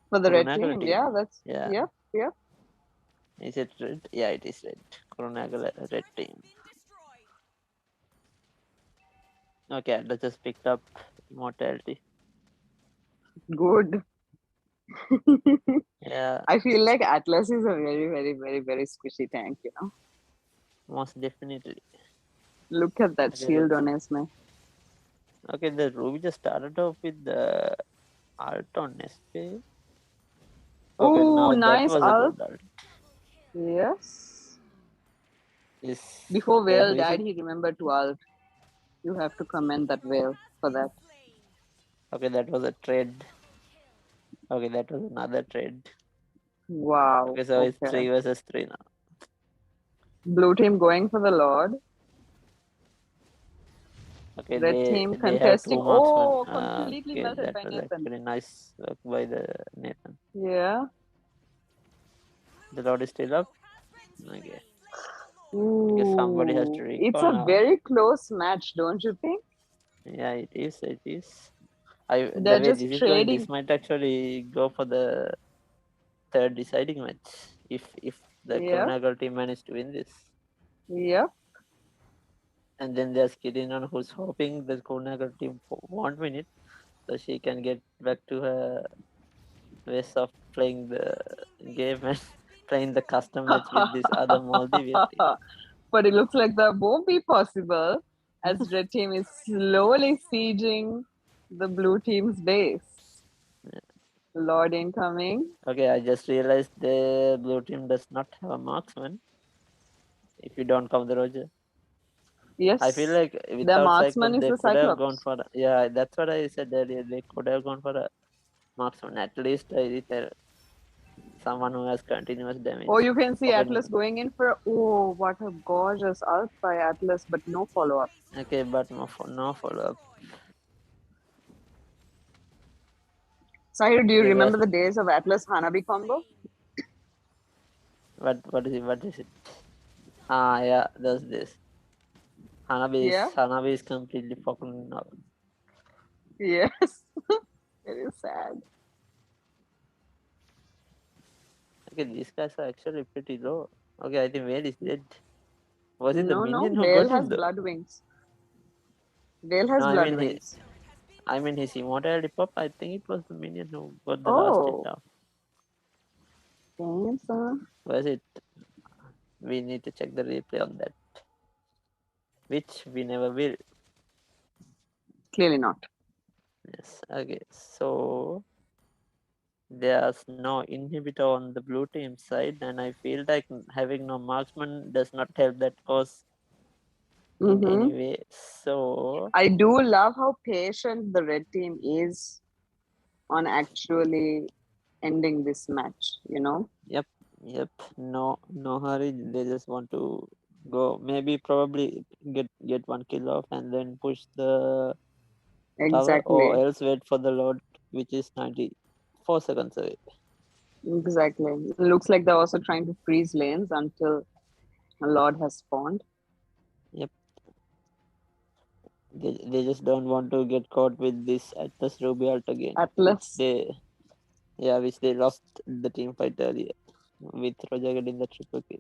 For the red Kurunegala team, yeah, that's Yeah. yep. Is it red? Yeah, it is red. Kurunegala red team. Okay, Atlas just picked up immortality. Good. Yeah, I feel like Atlas is a very, very, very, very squishy tank, you know. most definitely. Look at that Okay, shield on Esme. Okay, the Ruby just started off with the ult on SP. Okay, Oh, now nice that was ult. a good ult. Yes. Is Before okay, Vale who is died, it? he remembered to ult. You have to commend that Vale for that. Okay, that was a trade. Okay, that was another trade. Wow. Okay, so it's 3 versus 3 now. Blue team going for the Lord. Okay, Red they team have contesting. 2 marksmen. Oh, completely Okay, melted that by was Nathan. actually nice work by the Nathan. Yeah. The Lord is still up. Okay. Ooh, I guess somebody has to recall it's a now. very close match, don't you think? Yeah, it is. It is. The They're way just this is going, trading. this might actually go for the third deciding match if the Yeah. Kurunegala team managed to win this. Yep. And then there's Kirina who's hoping the Kurunegala team won't win it, so she can get back to her ways of playing the game and playing the custom match with this other Maldivian team. But it looks like that won't be possible as red team is slowly sieging the blue team's base. Yeah. Lord incoming. Okay, I just realized the blue team does not have a marksman. If you don't count the Roger. Yes. I feel like The without marksman Cyclops, is they the could have gone Cyclops. for yeah. That's what I said earlier. They could have gone for a marksman. At least someone who has continuous damage. Oh, you can see Okay. Atlas going in for oh, what a gorgeous ult by Atlas, but no follow up. Okay, but no follow up. Sahir, do you Okay, remember the days of Atlas Hanabi combo? what is it? What is it? Ah, yeah, there's this. Hanabi is completely fucking up. Yes. Very sad. Okay, these guys are actually pretty low. Okay, I think Vale is dead. Was it the No, minion who Vale got has him though? blood wings. Vale has No, blood wings. I mean his immortality pop. I think it was the minion who got the last hit Oh. down. Damn, son. Was it? We need to check the replay on that. which we never will. Clearly not. Yes. Okay. So there's no inhibitor on the blue team side, and I feel like having no marksman does not help that cause in Mhm. any way. So I do love how patient the red team is on actually ending this match, you know? yep. No hurry. They just want to go. Maybe probably get one kill off and then push the tower, or Exactly. else wait for the load, which is 94 seconds away. Exactly. It looks like they're also trying to freeze lanes until a Lord has spawned. Yep. They just don't want to get caught with this Atlas Ruby ult again. Atlas. Which they lost the team fight earlier with Roger getting the triple kill.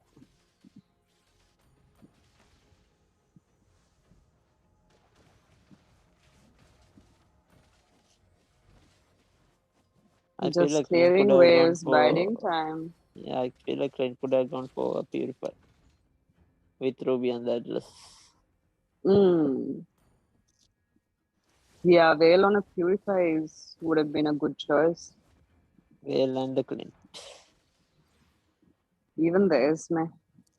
I feel Just like Rain clearing could have gone waves, for biding time. I feel like Rain could have gone for a Purify with Ruby and the Atlas. Yeah, Veil on a Purify would have been a good choice. Veil and the Clint. Even the Esme.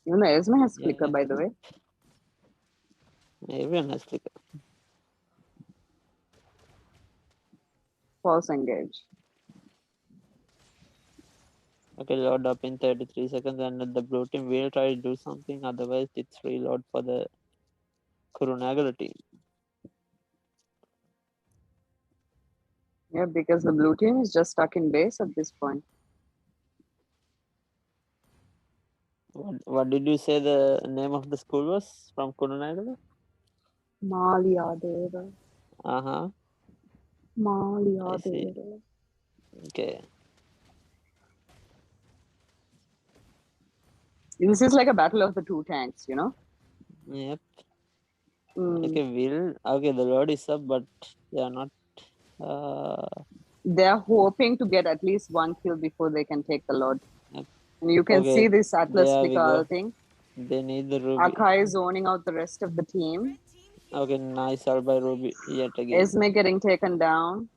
Even the Esme has flicker, Yeah. by the way. Everyone has flicker. False engage. Okay, load up in 33 seconds, and the blue team will try to do something. Otherwise, it's reload for the Kurunegala team. Yeah, because the blue team is just stuck in base at this point. What did you say the name of the school was from Kurunegala? Maliyadeva. I see. Maliyadeva. Okay. This is like a battle of the two tanks, you know? Yep. Okay, the load is up, but they are not. They're hoping to get at least one kill before they can take the Lord. Yep. And you can see this Atlas there we flicker go. ulting. They need the Ruby. Akai is zoning out the rest of the team. Okay, nice out by Ruby yet again. Esme getting taken down.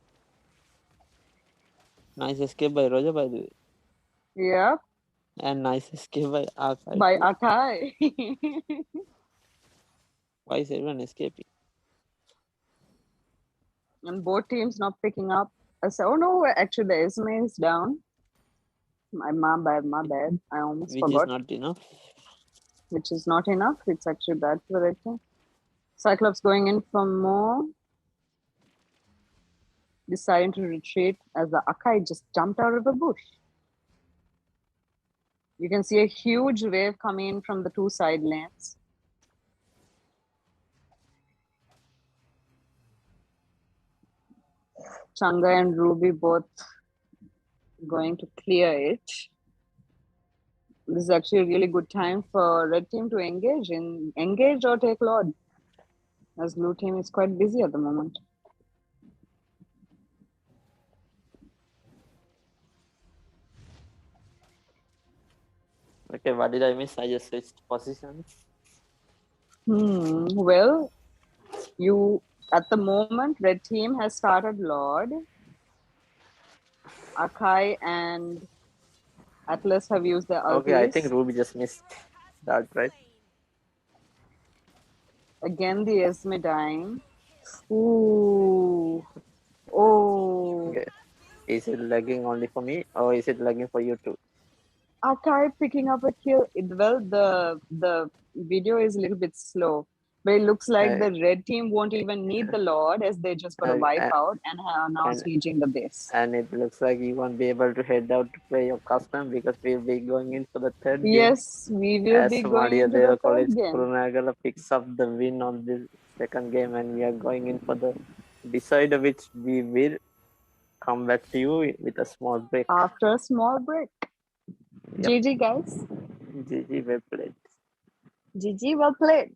Nice escape by Roger, by the way. Yep. And nice escape by Akai. By too. Akai. Why is everyone escaping? And both teams not picking up. I said, oh no, actually the Esme is down. My bad. I almost Which forgot. is not enough. Which is not enough. It's actually bad for the red team. Cyclops going in for more. Deciding to retreat as the Akai just jumped out of a bush. You can see a huge wave coming in from the two side lanes. Changa and Ruby both going to clear it. This is actually a really good time for red team to engage or take Lord, as blue team is quite busy at the moment. Okay, what did I miss? I just switched positions. Well, at the moment, red team has started Lord. Akai and Atlas have used their ultis. Okay, I think Ruby just missed that, right? Again, the Esme dying. Ooh. Oh. Okay. Is it lagging only for me, or is it lagging for you too? Akai picking up a kill. Well, the video is a little bit slow, but it looks like the red team won't even need the Lord, as they just got to wipe out and are now sieging the base. And it looks like you won't be able to head out to play your custom because we'll be going in for the third game. Yes, we will be going into the third game. Kurunegala picks up the win on the second game, and we are going in for the decider, which we will come back to you with a small break. After a small break. Yep. GG, guys. GG, well played. GG, well played.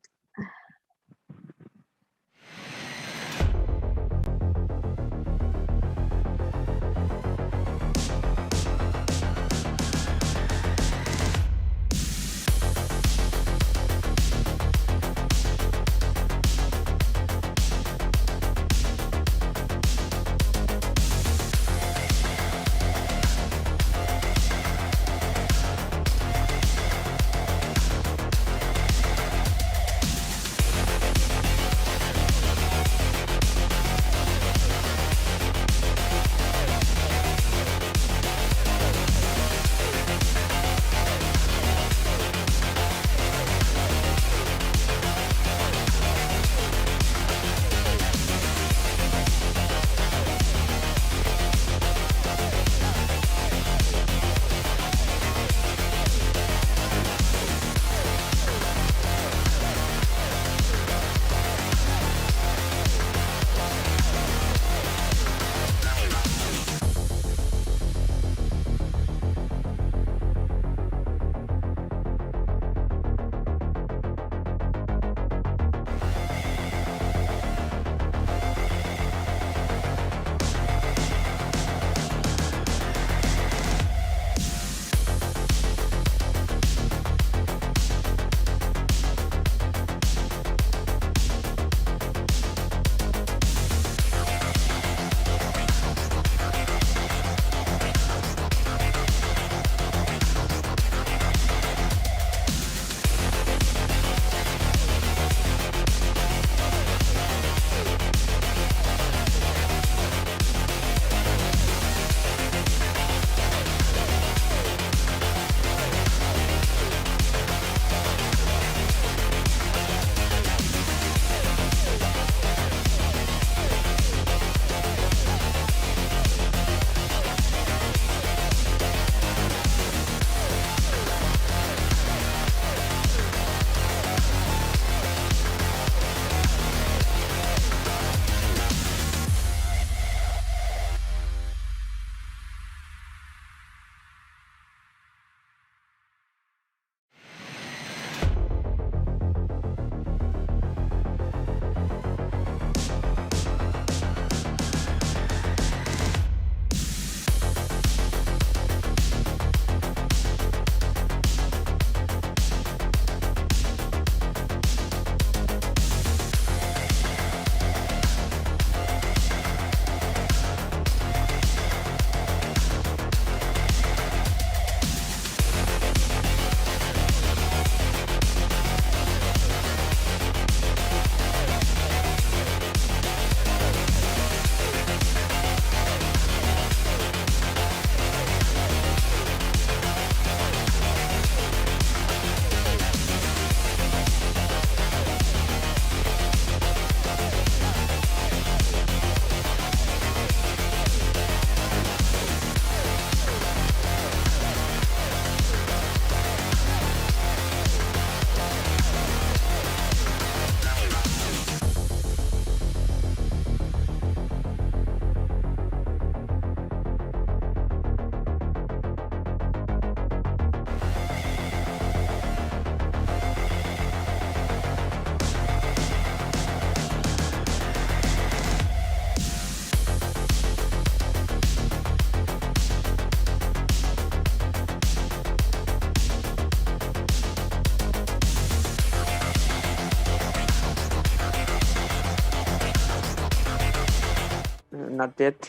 not yet.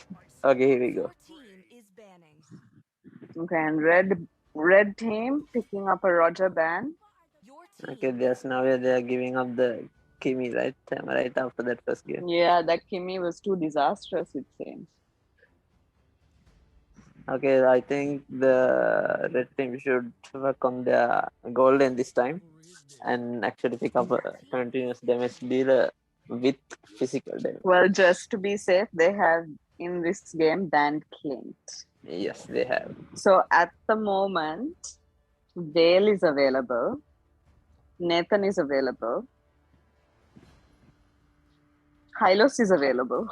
Okay, here we go. Your team is banning. Okay, and red team picking up a Roger ban. Your team Okay, there's now where they are giving up the Kimi, right? Right after that first game. Yeah, that Kimi was too disastrous, it seems. Okay, I think the red team should work on their golden this time and actually pick up a continuous damage dealer with physical damage. Well, just to be safe, they have in this game banned Clint. Yes, they have. So at the moment, Vale is available. Nathan is available. Hylos is available.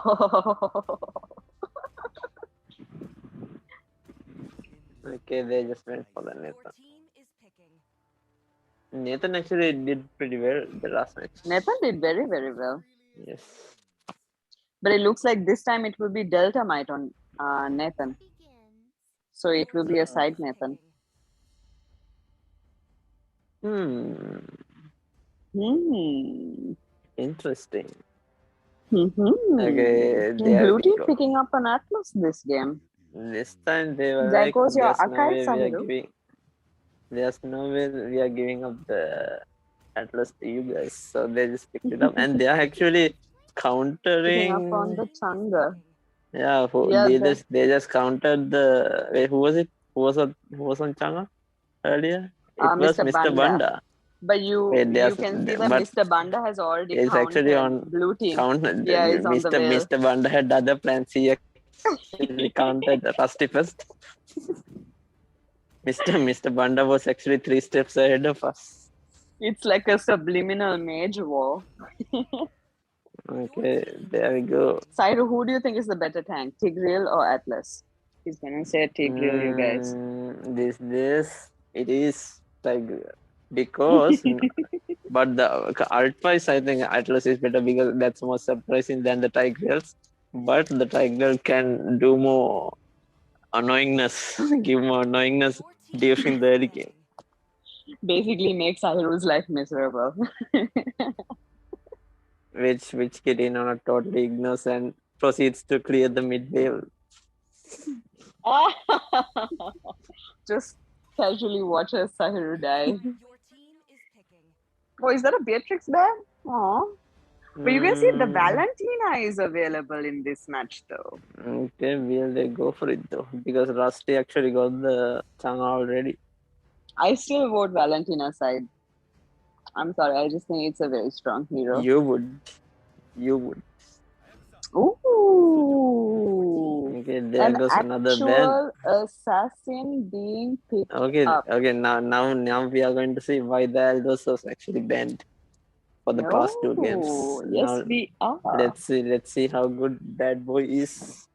Okay, they just went for the your Nathan. team is picking. Nathan actually did pretty well the last match. Nathan did very, very well. Yes. But it looks like this time it will be Delta Might on Nathan. So it will be a side Nathan. Interesting. Mm-hmm. Okay, there Blue we team go. picking up an Atlas this game. This time they were There like, goes your there's no Akai, way we are Sahiru. giving. There's no way we are giving up the Atlas to you guys. So they just picked it up, and they are actually Picking up on countering. the Changa. Yeah, Yeah, they just countered the. Wait, who was it? Who was on Changa earlier? It was Mr. Mr. Banda. But you Wait, you can see that but Mr. Banda has already it's actually countered on blue team. count. Yeah, he's on the whale. Mr. Banda had other plans. He actually counted Rusty first. Mr. Banda was actually 3 steps ahead of us. It's like a subliminal mage war. Okay, there we go. Sairo, who do you think is the better tank, Tigreal or Atlas? He's gonna say Tigreal, you guys. It is Tiger because but the art wise I think Atlas is better because that's more surprising than the Tigers. But the Tiger can do more annoyingness, give more annoyingness during the early game. Basically makes Sairu's life miserable. Which Gideon totally ignores and proceeds to clear the mid wave. Just casually watches Sahiru die. Your team is picking. Oh, is that a Beatrix ban? Aww. But you can see the Valentina is available in this match though. Okay, will they go for it though? Because Rusty actually got the Changa already. I still vote Valentina side. I'm sorry, I just think it's a very strong hero. You would. Ooh. Okay, there goes another ban. Actual assassin being picked up. Okay, now we are going to see why the Eldos was actually banned for the past 2 games. Yes, Now, we are. let's see how good Bad Boy is.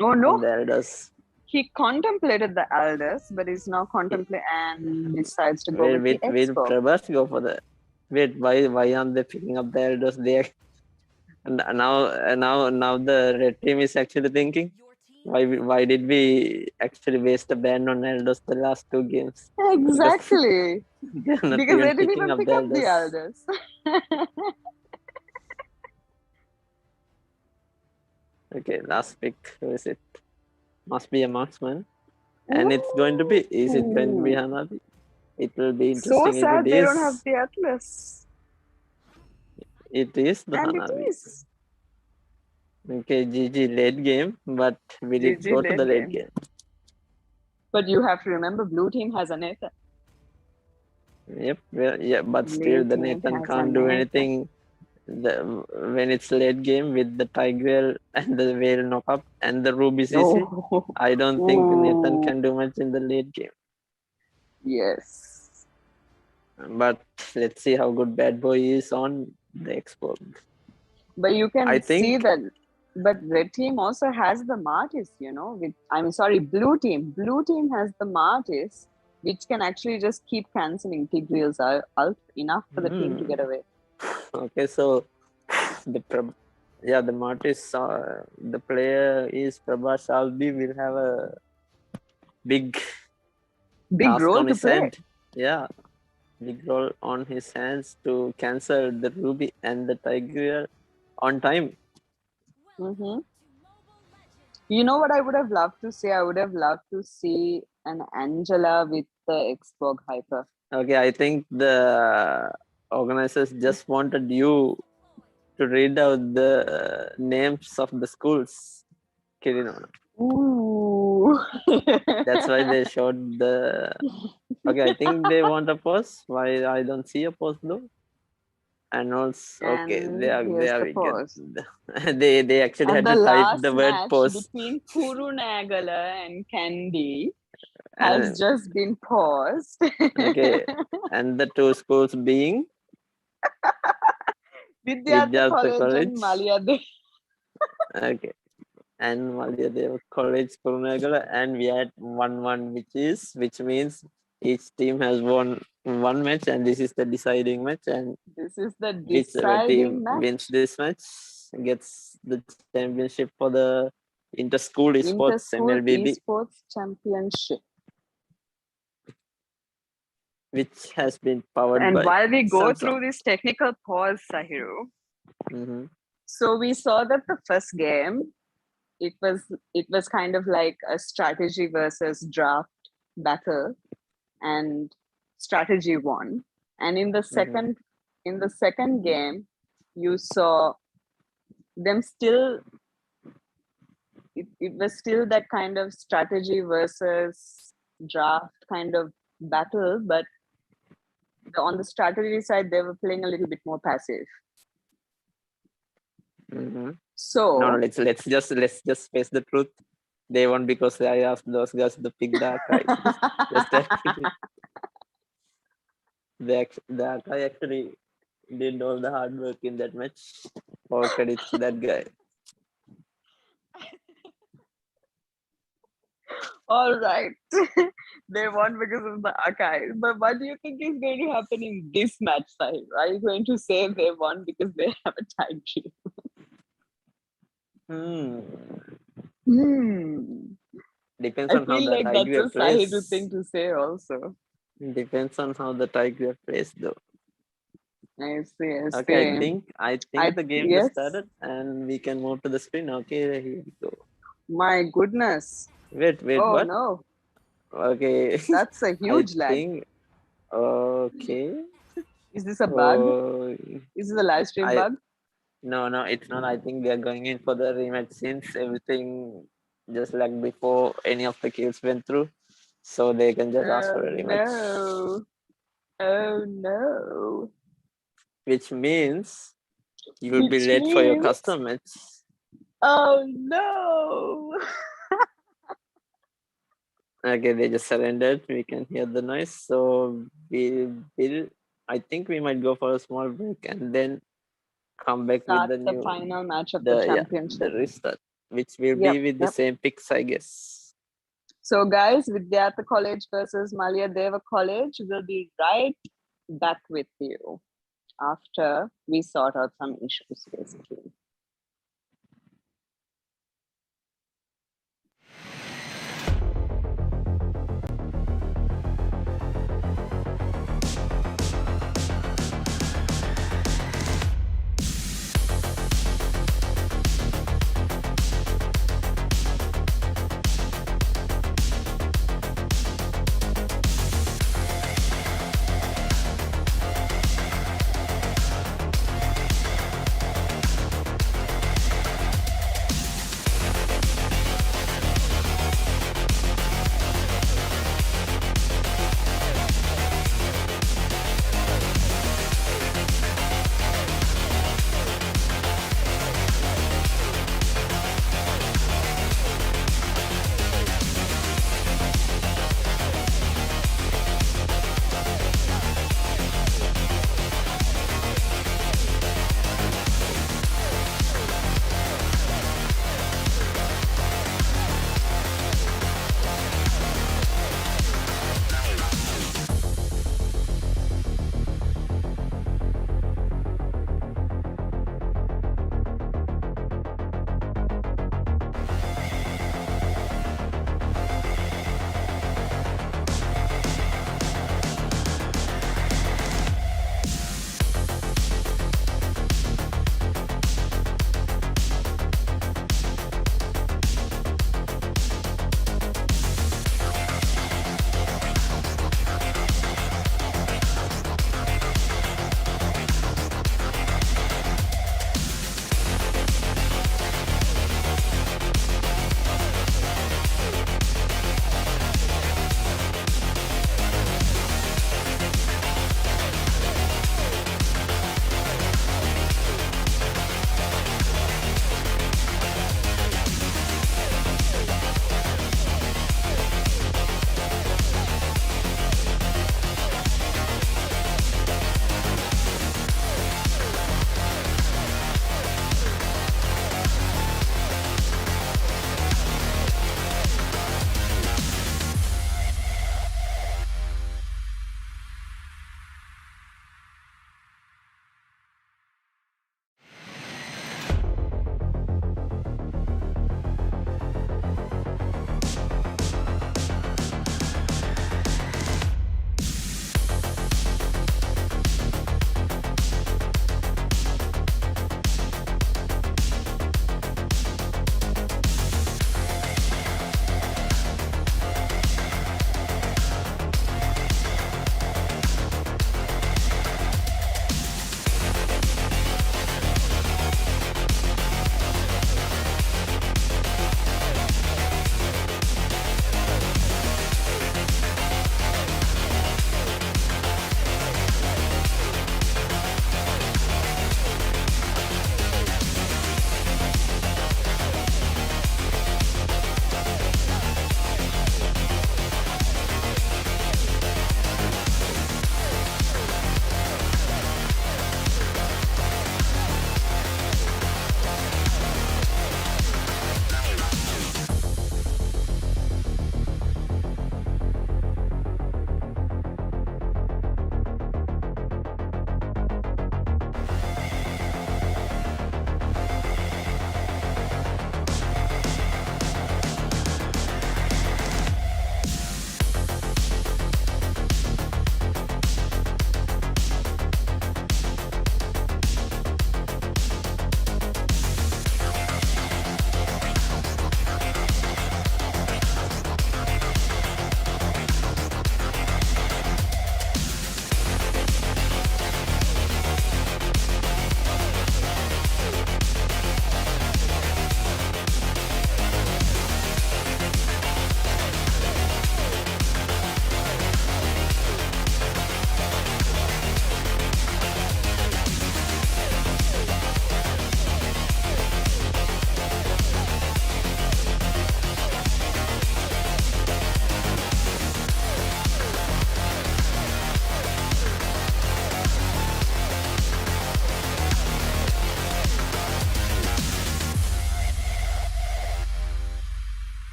Oh no, the Elders. he contemplated the Elders, but he's now contemplating and decides to go with the Expo. Prabhas go for the. Wait, why aren't they picking up the Elders there? And now the red team is actually thinking, why did we actually waste a ban on Elders the last 2 games? Exactly. Because they didn't even pick up the Elders. Okay, last pick. Who is it? Must be a marksman. And it's going to be. Is it going to be Hanabi? It will be interesting. So sad if it they is. don't have the Atlas. It is the And Hanabi. it is. Okay, GG late game, but we did go to the late game. But you have to remember, blue team has a Nathan. Yep, well, yeah, but still the Nathan can't do anything when it's late game with the Tiger and the Whale knock up and the Ruby CC. I don't think Nathan can do much in the late game. Yes. But let's see how good Bad Boy is on the Expo. But you can see that. But red team also has the Martis, you know. Blue team. Blue team has the Martis, which can actually just keep cancelling Tigreal's ult enough for the team to get away. Okay, so the Martis, the player is Prabhas Albi will have a big role on to his play. hand. Yeah, big role on his hands to cancel the Ruby and the Tiger on time. Mm-hmm. You know what I would have loved to see? I would have loved to see an Angela with the Xbox Hyper. Okay, I think the organizers just wanted you to read out the names of the schools. Kirino. Ooh. That's why they showed the. Okay, I think they want a pause. Why I don't see a pause though. And also, okay, And they are here's the we get pause. they actually And had the to type last the word match pause. between Kurunegala and Kandy has And, just been paused. okay, and the two schools being Vidyartha Vidyartha College and College. Maliyadeva. Okay, and Maliyadeva College, Kurunegala, and we had 1-1, which means each team has won one match, and this is the deciding match, and This is the whichever team deciding match. wins this match gets the championship for the Inter-School Esports Inter-School MLBB, Esports Championship. which has been powered And by while we go Samsung. through this technical pause, Sahiru, Mhm. so we saw that the first game, it was kind of like a strategy versus draft battle, and strategy won. And in the second game, you saw them still. It was still that kind of strategy versus draft kind of battle, but on the strategy side, they were playing a little bit more passive. Mhm. So No, let's just face the truth. They won because I asked those guys to pick the Akai. Just actually, the Akai actually did all the hard work in that match. All credits to that guy. all right, they won because of the archive. But what do you think is going to happen in this match, Sahib? Are you going to say they won because they have a tie game? Depends I on how feel the like that's Tiger a plays. Sahiru thing to say also. Depends on how the Tiger plays, though. I see. Okay, I think the game yes. just started, and we can move to the screen. Okay, here we go. My goodness. Wait, Oh what? no. Okay. That's a huge lag. Think, okay. Is this a bug? Oh, Is this a live stream bug? No, it's not. I think they are going in for the rematch since everything just like before any of the kills went through. So they can just ask for a rematch. No. Oh no. Which means you will be late for your custom match. Oh no. Okay, they just surrendered. We can hear the noise. So I think we might go for a small break and then come back Start with the final match of the championship. the restart, which will be with the same picks, I guess. So guys, Vidyartha College versus Maliyadeva College will be right back with you after we sort out some issues, basically.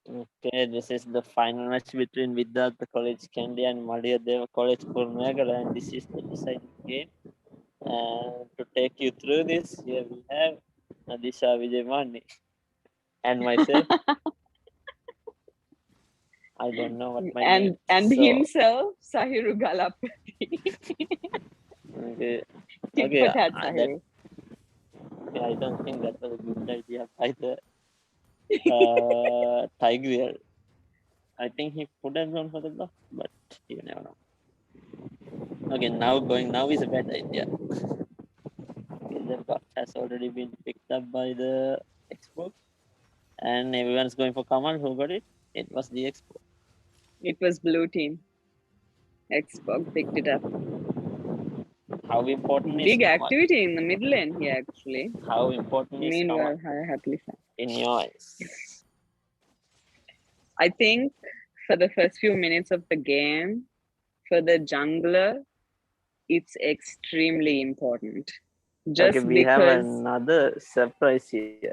Okay, this is the final match between Vidyartha College Kandy and Maliyadeva College Kurunegala, and this is the deciding game. And to take you through this, here we have Nadisha Vijayamani and myself. I don't know what my name and is. So, himself, Sahiru Galapati. okay, Tit okay, for tat, that, Sahiru. I don't think that was a good idea by the Tiger. I think he could have gone for the block, but you never know. Okay, now is a bad idea. Okay, the block has already been picked up by the Expo, and everyone's going for Kamal. Who got it? It was the Expo. It was blue team. Xbox picked it up. How important is Big Kamal? activity in the mid lane here, actually. How important is Meanwhile, Kamal I happily found. in your eyes? I think for the first few minutes of the game, for the jungler, it's extremely important. Just Okay, we have because another surprise here.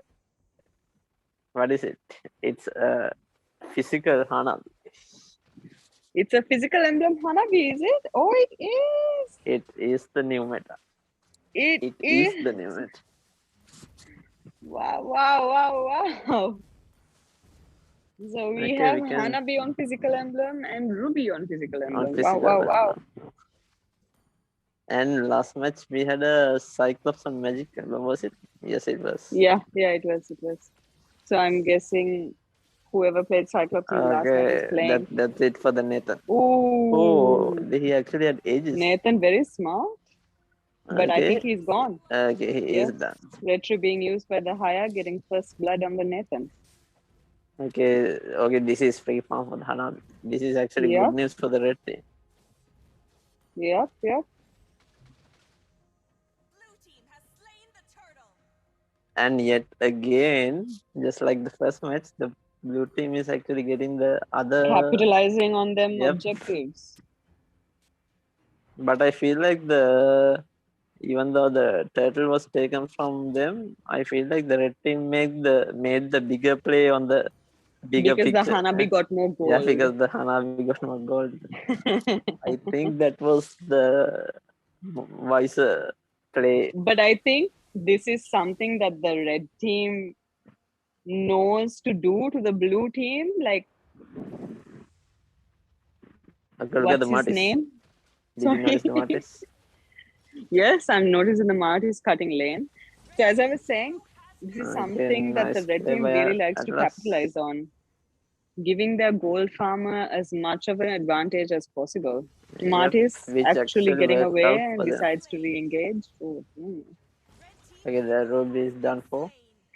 What is it? It's a physical Hana. it's a physical emblem Hanabi, is it? Oh, it is. It is the new meta. It It is. is the new meta. Wow, wow, wow, wow. So we Okay, have we can Hanabi on physical emblem and Ruby on physical on emblem. physical Wow, wow, wow. emblem. And last match we had a Cyclops on Magic emblem, was it? Yes, it was. Yeah, it was. So I'm guessing whoever played Cyclops in the last match is Okay, playing. that's it for the Nathan. Ooh. Oh, he actually had ages. Nathan very smart. But I think he's gone. Okay, he is done. Retro being used by the Haya, getting first blood on the Nathan. Okay, this is free farm for the Hanabi. This is actually good news for the red team. Yep. Blue team has slain the turtle. And yet again, just like the first match, the blue team is actually getting the other capitalizing on them objectives. But I feel like even though the turtle was taken from them, I feel like the red team made the bigger play on the bigger because picture. The Hanabi got more gold. Yeah, because the Hanabi got more gold. I think that was the wiser play. But I think this is something that the red team knows to do to the blue team. Like, what's his name? Did you notice the Martis? Yes, I'm noticing the Mart is cutting lane. So as I was saying, this is something that the red team really likes to capitalize on, giving their gold farmer as much of an advantage as possible. Martis actually getting away and decides to re-engage. Oh, Okay, the Ruby is done for.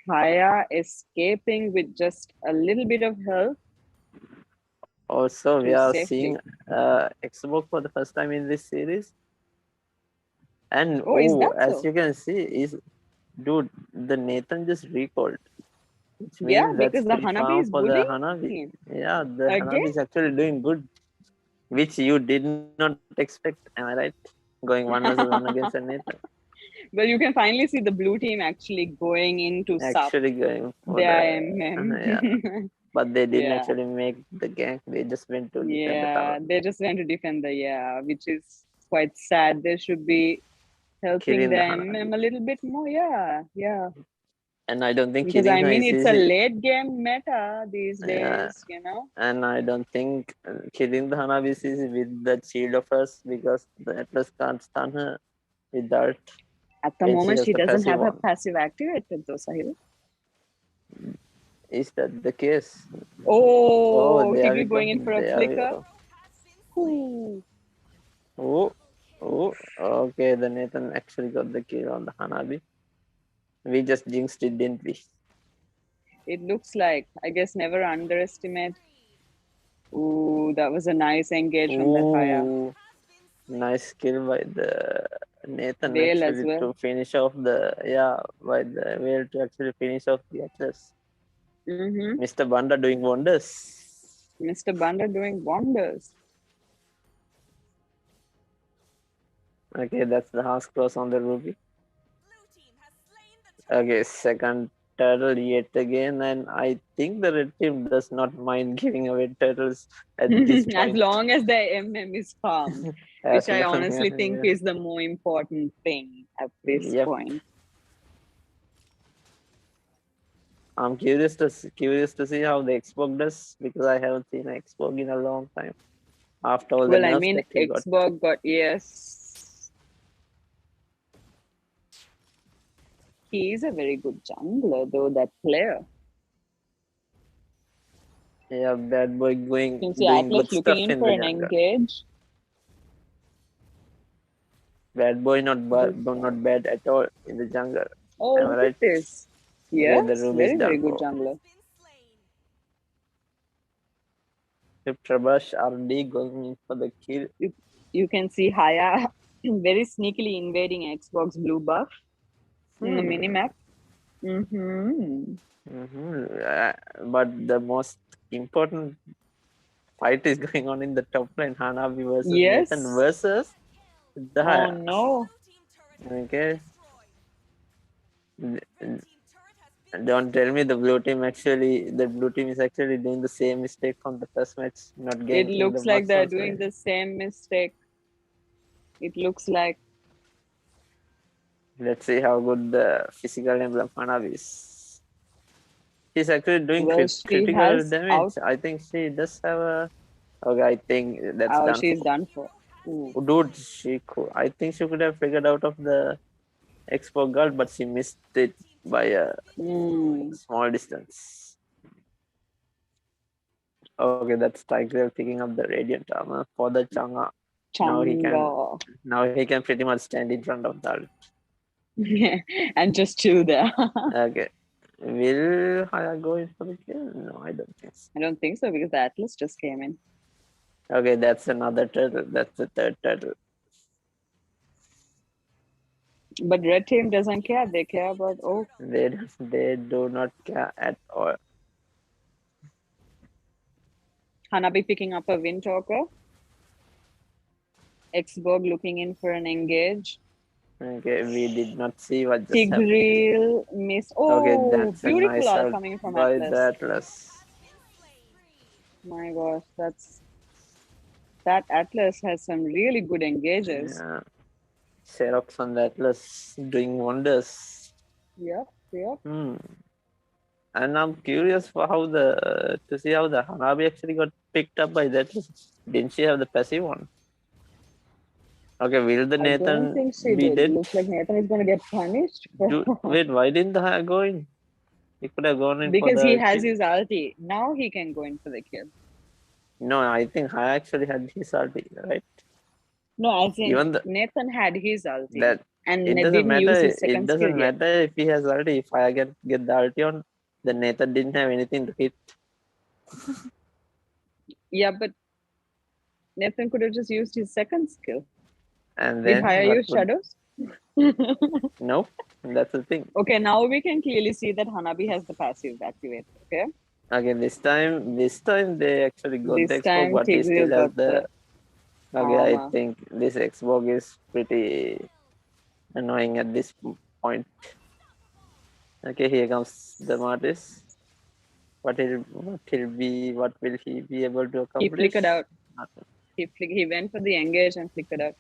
Haya escaping with just a little bit of help. Also, we are seeing Xbox for the first time in this series. And as you can see, dude, the Nathan just recalled. Which means because the Hanabi is bullying him. Yeah, the Hanabi is actually doing good, which you did not expect. Am I right? Going 1-1 against a Nathan. Well, you can finally see the blue team actually going into going for the But they didn't actually make the gank. They just went to defend the tower. They just went to defend which is quite sad. They should be helping them a little bit more. Yeah. And I don't think because it's a late game meta these days, And I don't think killing the Hanabis is with the shield of us because the Atlas can't stun her with that. At the moment, she doesn't have her passive activated though, Sahil. Is that the case? Tiggy going in for a flicker. Okay, the Nathan actually got the kill on the Hanabi. We just jinxed it, didn't we? It looks like. I guess never underestimate. Ooh, that was a nice engage from the Haya. Nice kill by the Nathan Vale actually to finish off by the Vale to actually finish off the Atlas. Mr. Banda doing wonders. Okay, that's the house cross on the Ruby. Okay, second turtle yet again, and I think the red team does not mind giving away turtles at this As point. long as the MM is farmed, which As I long honestly as- think is the more important thing at this Yep. point. I'm curious to see how the Xbox does, because I haven't seen an Xbox in a long time. After all the Well, I nerfs mean, that he got. Xbox got, yes. He is a very good jungler, though, that player. Yeah, bad boy You can see doing Atlas good stuff looking in in for the an jungle. engage. Bad boy not bad at all in the jungle. Oh, Am I look right? at this. Okay, the Yes, room is very, done very good for. jungler. Been slain. If Trabash RD going in for the kill. You can see Haya very sneakily invading Xbox blue buff in the minimap. But the most important fight is going on in the top lane. Hanabi versus Yes. Nathan versus the Oh no. Blue team turret has Okay. been destroyed. Red team turret has been Don't tell me the blue team is actually doing the same mistake from the first match, not It ganking the looks like they're Marksman's doing lane. the same mistake. It looks like. Let's see how good the physical emblem Hanabi is. She's actually doing Well, she critical has damage. I think she does have a. Okay, I think that's Oh, done. she's For. done for. Ooh. Dude, I think she could have figured out of the Expo guard, but she missed it by a small distance. Okay, that's Tiger picking up the radiant armor for the Changa. Now he can pretty much stand in front of that. And just chill there. Okay. Will Haya go in for the kill? No, I don't think so. I don't think so because the Atlas just came in. Okay, that's another turtle. That's the third turtle. But red team doesn't care. They care about They do not care at all. Hanabi picking up a wind talker. Xborg looking in for an engage. Okay, we did not see what just happened. Tigreal miss. Oh, Okay, that's a beautiful nice ult ult coming from by Atlas. the Atlas. My gosh, that Atlas has some really good engages. Yeah. Xerox on the Atlas doing wonders. Yep. And I'm curious for to see how the Hanabi actually got picked up by that. Didn't she have the passive one? Okay, will the I Nathan don't think she be did. dead? Looks like Nathan is going to get punished. Wait, why didn't the Haya go in? He could have gone in Because for the he has kill. his ulti. Now he can go in for the kill. No, I think Haya actually had his ulti, right? No, as in Even Nathan had his ulti. that And it they doesn't didn't use matter. his second It doesn't skill yet. matter if he has ulti. If Haya get the ulti on, then Nathan didn't have anything to hit. Yeah, but Nathan could have just used his second skill. And Did then Haya what use would... shadows? Nope, that's the thing. Okay, now we can clearly see that Hanabi has the passive activated. Okay. Okay, this time they actually got This the Xbox, time but he still Tigreal has got the. Okay, I armor. think this Xbox is pretty annoying at this point. Okay, here comes the Martis. What will he be able to accomplish? He flickered out. Nothing. He went for the engage and flickered out.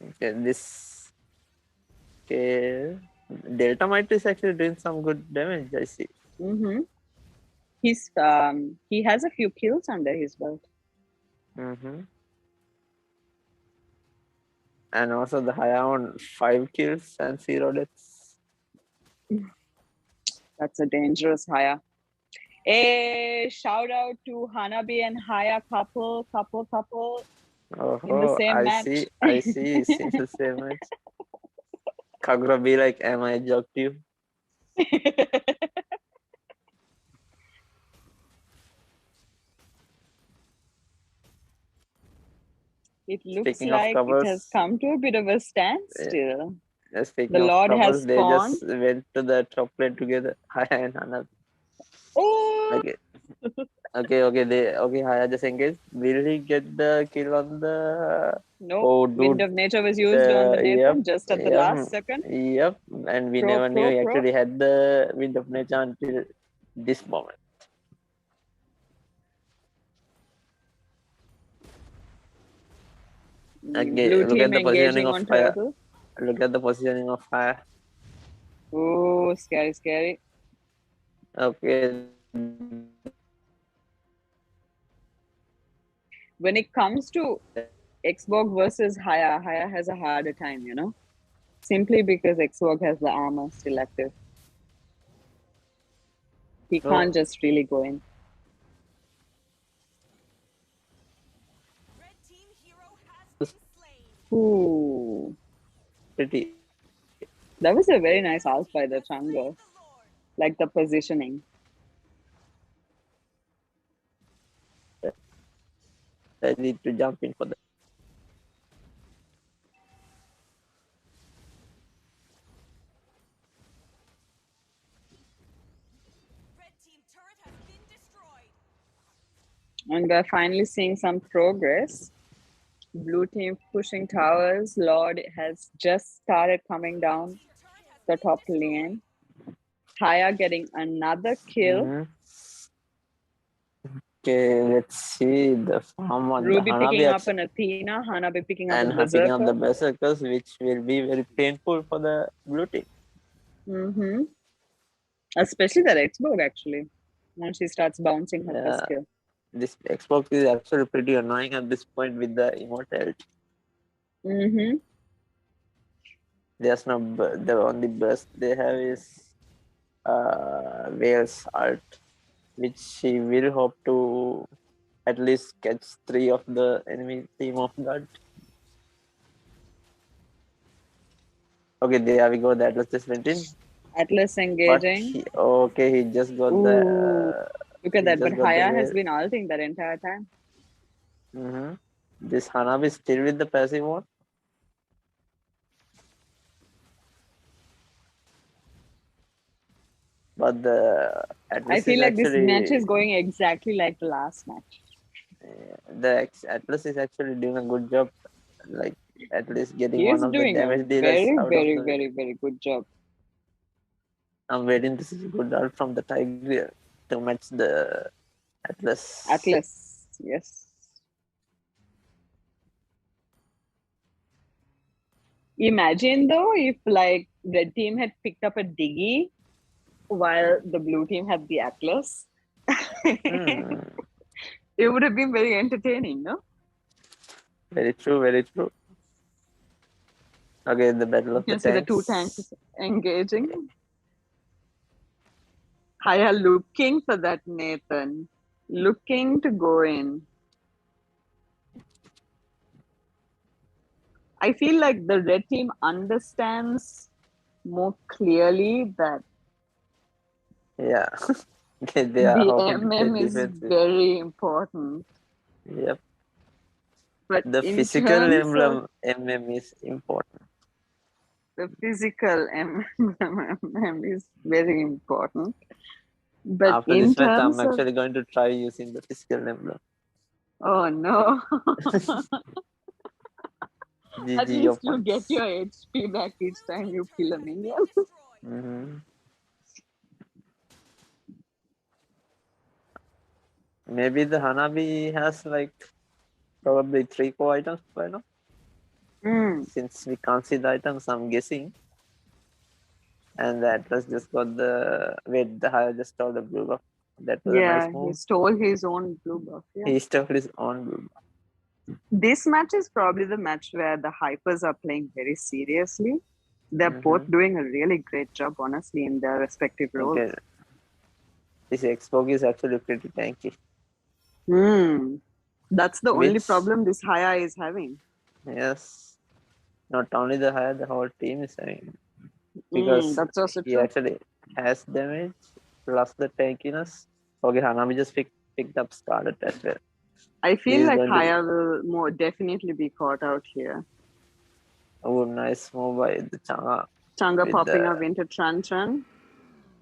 Okay, this. Okay, Delta Might is actually doing some good damage. I see. He has a few kills under his belt. And also the Haya on 5 kills and 0 deaths. That's a dangerous Haya. A shout out to Hanabi and Haya couple. In the same match. I see. It's in the same match. Kagura be like, am I joked you? It looks like it has come to a bit of a standstill. Speaking The Lord covers, has they gone. just went to the top lane together. Haya and Hanabi. Oh! Okay. Okay, Haya just engaged. Will he get the kill on the? No, Oh, Wind dude. of Nature was used on the Yep, Nathan just at the last second. yep. And we Pro, never knew pro, he pro. actually had the wind of nature until this moment. Okay, Blue look at team the positioning engaging of on fire. turtle. Look at the positioning of fire. Oh, scary, scary. Okay. When it comes to Xbox versus Haya, Haya has a harder time, you know, simply because Xbox has the armor still active. He can't just really go in. Red team hero has been slain. Ooh, Pretty. that was a very nice ult by the Praise Changa, the Lord. like the positioning. I need to jump in for that. Red team turret has been destroyed. And we're finally seeing some progress. Blue team pushing towers. Lord has just started coming down Team turret has the been top destroyed. lane. Haya getting another kill. Mhm. Okay, let's see the farm on the Ruby picking Hanabi up an Athena. Hanabi picking up a and picking up the Berserker. berserkers, which will be very painful for the blue team. Mm-hmm. Especially that Xbox actually. Once she starts bouncing her first Yeah, kill. this Xbox is actually pretty annoying at this point with the immortality. Mm-hmm. There's no the only burst they have is Whale's art, which she will hope to at least catch 3 of the enemy team off guard. Okay, there we go. That was just went in. Atlas But engaging. he just got Ooh, the look at he that. just But got the Haya has whale. been ulting that entire time. This Hanabi is still with the passive one. But the I Atlas is feel like this match actually is going exactly like the last match. Atlas is actually doing a good job, like at least getting He one is of the doing a damage dealers very, out of very, the way. very, very good job. I'm waiting to see a good art from the Tiger to match the Atlas. Atlas, yes. Imagine though if like red team had picked up a Diggy while the blue team had the Atlas. Hmm. It would have been very entertaining, no? Very true, very true. Okay, the battle You of the can see the two tanks. tanks engaging. Haya looking for that Nathan. Looking to go in. I feel like the red team understands more clearly that Yeah. Okay, they are the hoping to play MM is defensive. very important. Yep. But The in physical terms of emblem MM is important. the physical MM is very important. But After in this match, I'm terms of, actually going to try using the physical emblem. oh no, at GG your least you get points. your HP back each time you kill a minion. Mm-hmm. Maybe the Hanabi has like probably 3 core items by now. Since we can't see the items, I'm guessing. And the Atlas just got the the Haya just stole the blue buff. That was a nice Yeah, he move. stole his own blue buff. Yeah. He stole his own blue buff. This match is probably the match where the hypers are playing very seriously. They're both doing a really great job, honestly, in their respective roles. Okay. This Xbox is actually pretty tanky. That's the only Which, problem this Haya is having. yes, not only the Haya, the whole team is having. Because That's also he true. actually has damage plus the tankiness. Okay, Hanabi just picked up Scarlet as well. I feel He's like going to- Haya will more definitely be caught out here. Oh, nice move by the Changa. Changa With popping the- up into Tran.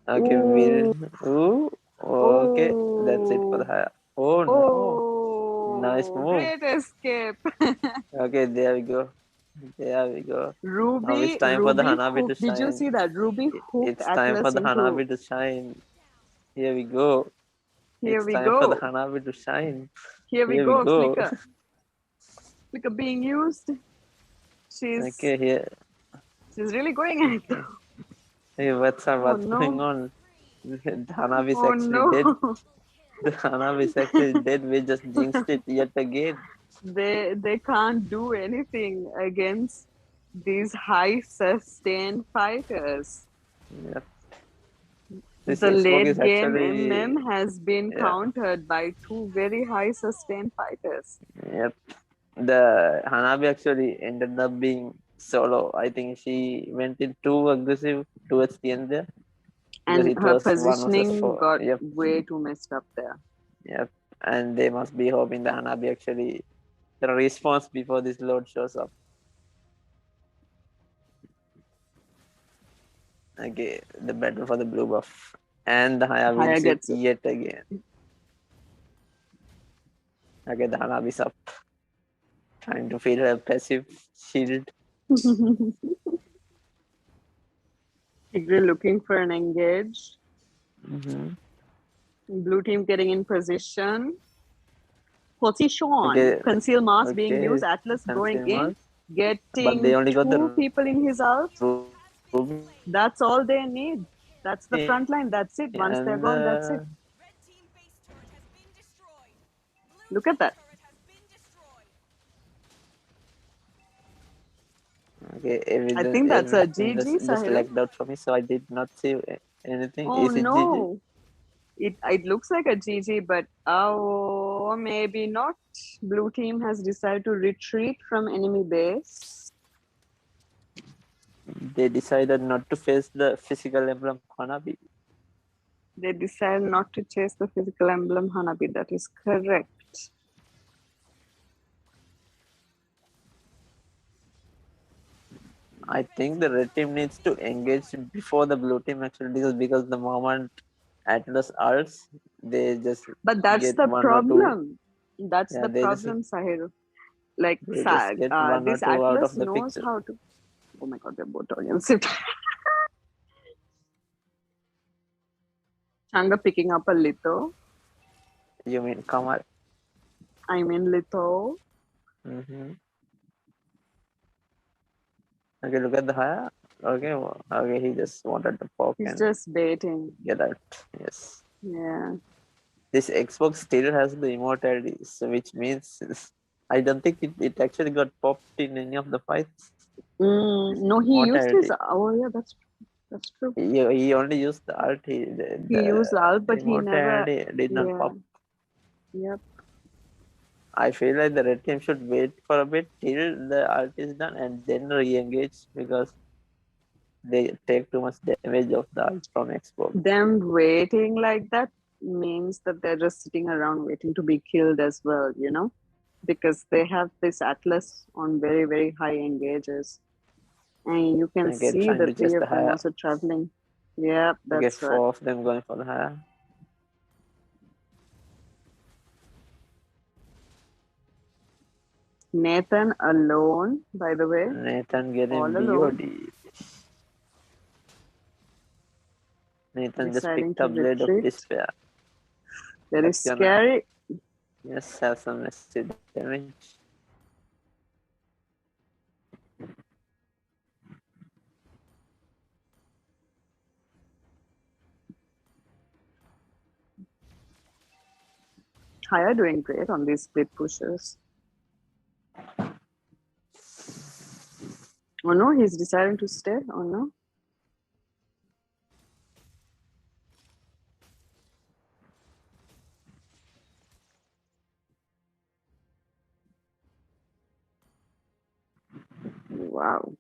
Okay, Ooh. okay, that's it for the Haya. Oh no. Oh, Nice move. great escape. Okay, there we go. There we go. Now it's Ruby, time for the Ruby Hanabi to hooked. Did you shine. see that? Ruby hooked It's time for Atlas the into. Hanabi to shine. Here we go. Here It's we time for the go. Hanabi to shine. Here we Here we go. go. Flicker. Flicker being used. She's Okay, here. really going at it. Hey, what's Oh going no. on? The Hanabi is Oh actually dead. no. The Hanabi is actually dead. We just jinxed it yet again. They can't do anything against these high sustained fighters. Yep. This The Xbox late is game actually, MM has been yeah. countered by two very high sustained fighters. Yep. The Hanabi actually ended up being solo. I think she went in too aggressive towards the end there. Because And it her was 1 versus positioning 4. got Yep. way too messed up there. Yep. And they must be hoping the Hanabi actually the response before this load shows up. Okay, the battle for the blue buff. And the Haya Haya wins it gets it. yet again. Okay, the Hanabi's up. Trying to feed her passive shield. Tigre looking for an engage. Mm-hmm. Blue team getting in position. Position. Okay. Conceal mask being Okay. used. Atlas going in. But they Getting only got two the people in his ult. Ruby That's all they need. That's the front line. That's it. Once they're and gone, that's it. Look at that. okay, I think that's a everything GG, just Sahil. lagged out for me, so I did not see anything. Oh Is it GG? no. It looks like a GG, but oh, maybe not. Blue team has decided to retreat from enemy base. They decided not to face the physical emblem Hanabi. They decided not to chase the physical emblem Hanabi. That is correct. I think the red team needs to engage before the blue team actually, because the moment Atlas ults, they just But that's get the 1 or 2. problem. That's Yeah, the they problem, Sahil. Like, they just get 1 or this 2 out Atlas of the knows picture. how to. Oh my god, they're both against it. Changa picking up a litho. You mean Kamal? I mean litho. Mm-hmm. Okay, look at the Haya. Okay, okay, he just wanted to poke He's and just baiting. get out. Yes. Yeah. This Xbox still has the immortality, so which means I don't think it actually got popped in any of the fights. No, he used his. Oh yeah, that's true. He only used the ult. He used the ult, but he never. immortality did not pop. Yep. I feel like the red team should wait for a bit till the ult is done and then re-engage, because they take too much damage of the ult from Xbox. Them waiting like that means that they're just sitting around waiting to be killed as well, you know, because they have this Atlas on very, very high engages. And you can see trying the to three chase of the them Haya. also traveling. Yeah, You get that's 4 right. of them going for the Haya. Nathan alone, by the way. Nathan getting All alone. BOD. Nathan Deciding just picked to up Blade of retreat. Despair. Very scary. Yes, have some massive damage. Haya doing great on these split pushes. Oh no, he's deciding to stay. Oh no. Wow.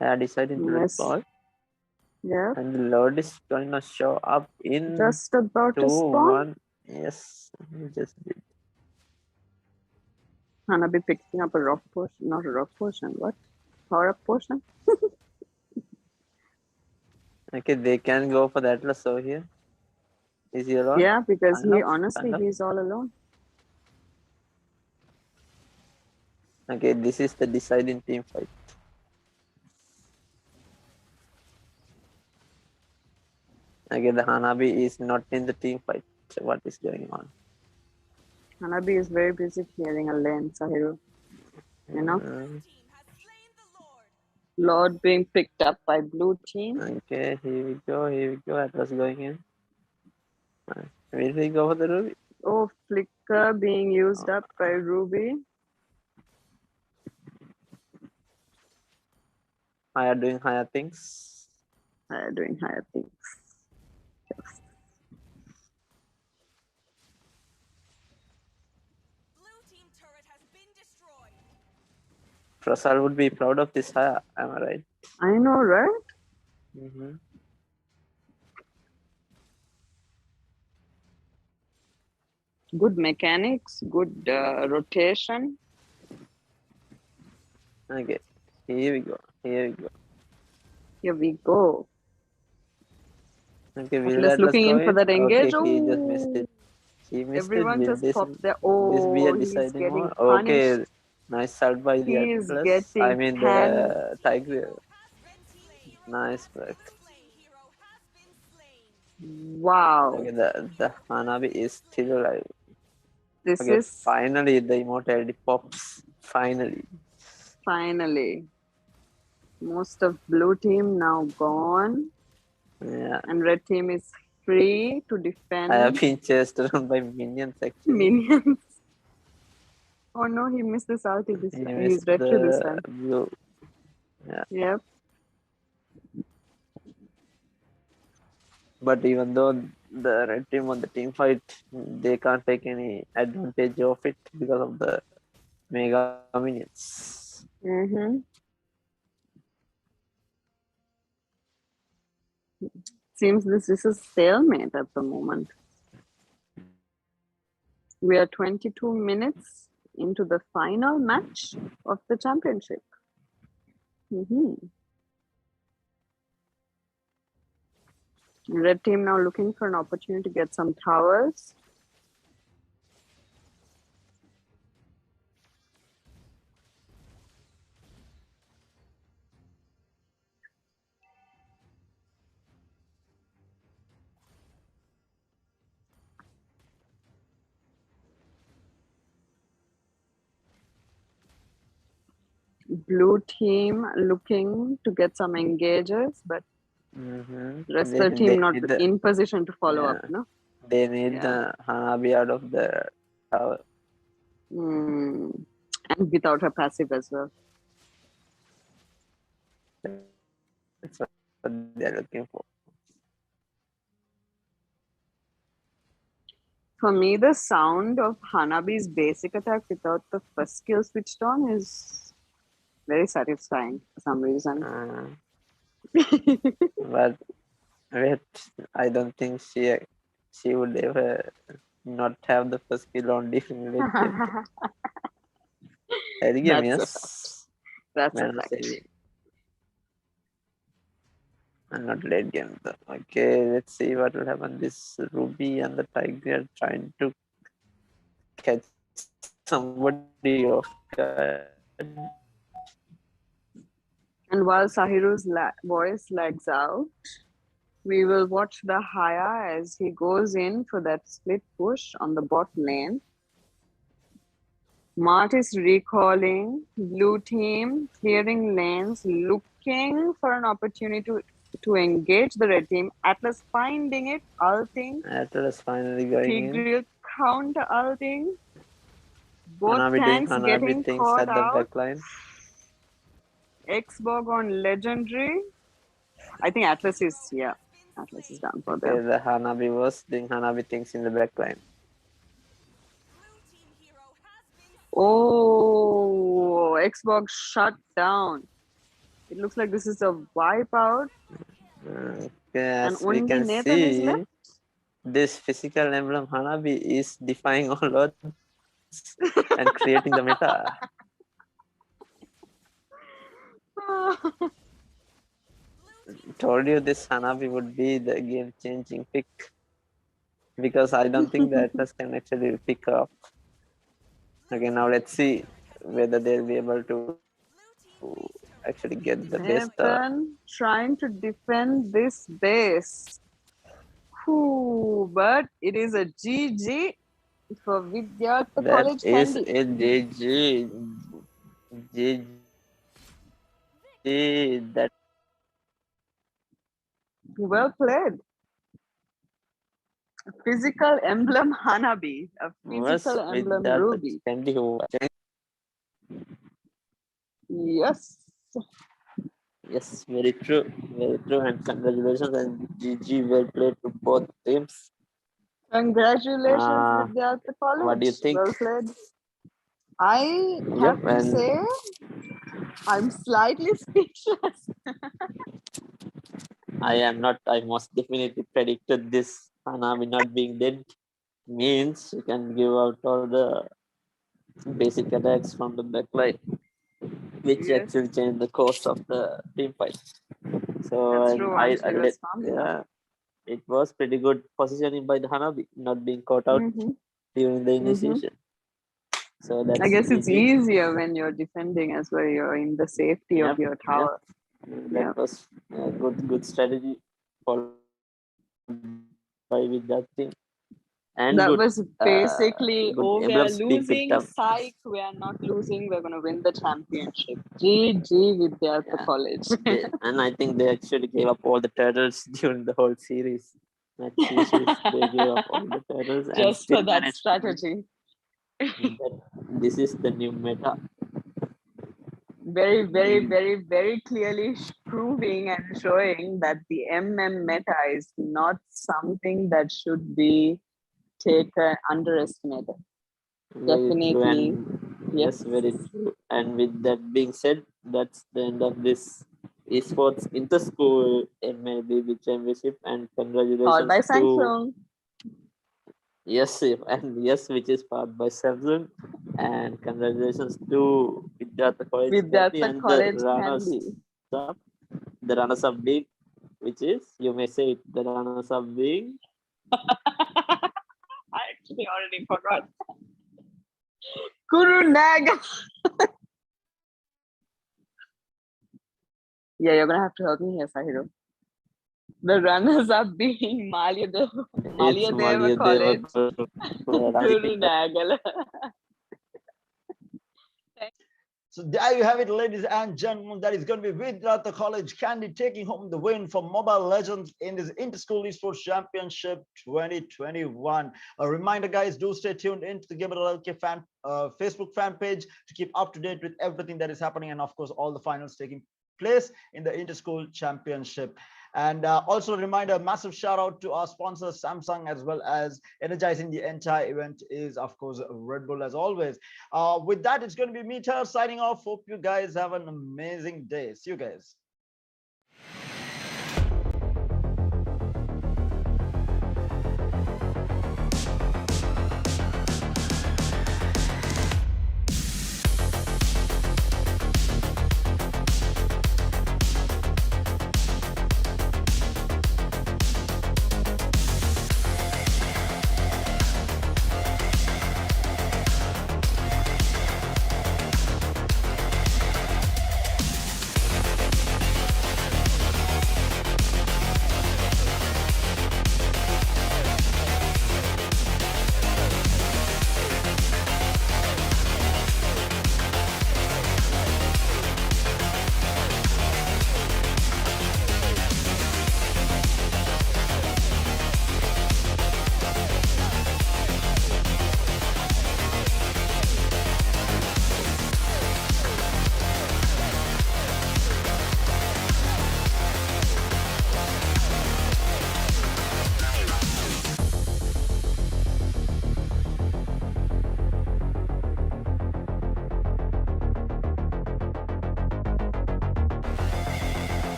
I decided to respond. Yeah. And the Lord is going to show up in Just about to spawn. 2-1. Yes, he just did. Hanabi picking up a rock potion, not a rock potion, what? Power up potion? Okay, they can go for the Atlas over here. Is he alone? Yeah, because Kind of, honestly, kind of. he's all alone. Okay, this is the deciding team fight. Okay, the Hanabi is not in the team fight. So what is going on? Hanabi is very busy clearing a lane, Sahiru. You know, Lord being picked up by blue team. Okay, here we go. Here we go. Atlas going in. Will we go for the Ruby? Oh, Flicker being used up by Ruby. Higher doing higher things. Doing higher things. Prasad would be proud of this hire. Am I right? I know, right? Mm-hmm. Good mechanics, good rotation. Okay, here we go. Here we go. Here we go. Okay, will Atlas Atlas looking go in for that engage. Okay, he just missed it. He missed Everyone it. Will just this popped there. be a Oh, he's deciding getting more? punished. Okay, nice start by the He is Atlas. I getting mean panned. the Tiger. Nice work. Wow. Okay, the Hanabi is still alive. This Okay, is finally the immortality pops. Finally. most of blue team now gone. Yeah. And red team is free to defend. I have been chased around by minions actually. Minions. Oh no, he missed this ulti this He time. missed He's retro this time. blue. Yeah. Yep. But even though the red team won the team fight, they can't take any advantage of it because of the mega minions. Mm-hmm. Seems this is a stalemate at the moment. We are 22 minutes into the final match of the championship. Red team now looking for an opportunity to get some towers. Blue team looking to get some engagers, but rest of the team not in position to follow up, no? They need the Hanabi out of the tower. And without her passive as well. That's what they're looking for. For me, the sound of Hanabi's basic attack without the first skill switched on is very satisfying for some reason. But wait, I don't think she would ever not have the first skill on different late game. Early game, yes. That's a fact. And not late game though. Okay, let's see what will happen. This Ruby and the Tiger are trying to catch somebody off guard. And while Sahiru's voice lags out, we will watch the Haya as he goes in for that split push on the bot lane. Mart is recalling, blue team clearing lanes, looking for an opportunity to engage the red team. Atlas finding it, ulting. Atlas finally going Tigreal counter ulting. Both tanks getting caught at out. The backline. Xbog on legendary. I think Atlas is done for them. The Hanabi was doing Hanabi things in the backline. Oh, Xbox shut down. It looks like this is a wipeout. As we can see, this physical emblem Hanabi is defying all odds and creating the meta. Told you this Hanabi would be the game-changing pick. because I don't think the Atlas can actually pick up. Okay, now let's see whether they'll be able to actually get the best. Nathan trying to defend this base. Ooh, but it is a GG for Vidyartha That College is Kandy. a GG. GG. That Well played. Physical emblem Hanabi, a was physical with emblem that Ruby. Kandy who. Yes. Yes, very true. Very true. And congratulations and GG. Well played to both teams. Congratulations, Vidyartha College. What do you think? Well played. I have to and say, I'm slightly speechless. I am not. I most definitely predicted this Hanabi not being dead means you can give out all the basic attacks from the backline, which Yes. actually changed the course of the team fight. So That's and true. I And she was calm enough. yeah, it was pretty good positioning by the Hanabi, not being caught out during the initiation. So that's I guess it's GG. easier when you're defending as well. You're in the safety of your tower. That was a good strategy followed by with that thing. And That good, was basically, good oh, we are emblems being losing. picked up. Psych, we are not losing. We're going to win the championship. GG Vidyartha College. And I think they actually gave up all the turtles during the whole series. Match series, they gave up all the turtles and Just still for that managed strategy. that this is the new meta. Very, very, very, very clearly proving and showing that the MM meta is not something that should be taken, underestimated. Very true. Definitely. And yes, very true. And with that being said, that's the end of this Esports Inter-School MLBB Championship. And Powered congratulations by to Samsung. yes, which is powered by Samsung. And congratulations to Vidyartha College Kandy Vidyartha and College the runners Kandy. up. The runners up being, which is you may say it, the runners up being. I actually already forgot. Kurunegala. Yeah, you're gonna have to help me here, Sahiro. The runners up being Maliyadeva, It's Maliyadeva Maliyadeva College, College. Kurunegala. So there you have it, ladies and gentlemen. That is going to be Vidyartha College Kandy taking home the win for Mobile Legends in this Inter-School Esports Championship 2021. A reminder, guys, do stay tuned into the Gamer.LK fan Facebook fan page to keep up to date with everything that is happening, and of course, all the finals taking place in the Inter-School Championship. And also a reminder, massive shout out to our sponsor Samsung, as well as energizing the entire event is of course Red Bull, as always. With that, it's going to be me, Tara, signing off. Hope you guys have an amazing day. See you guys.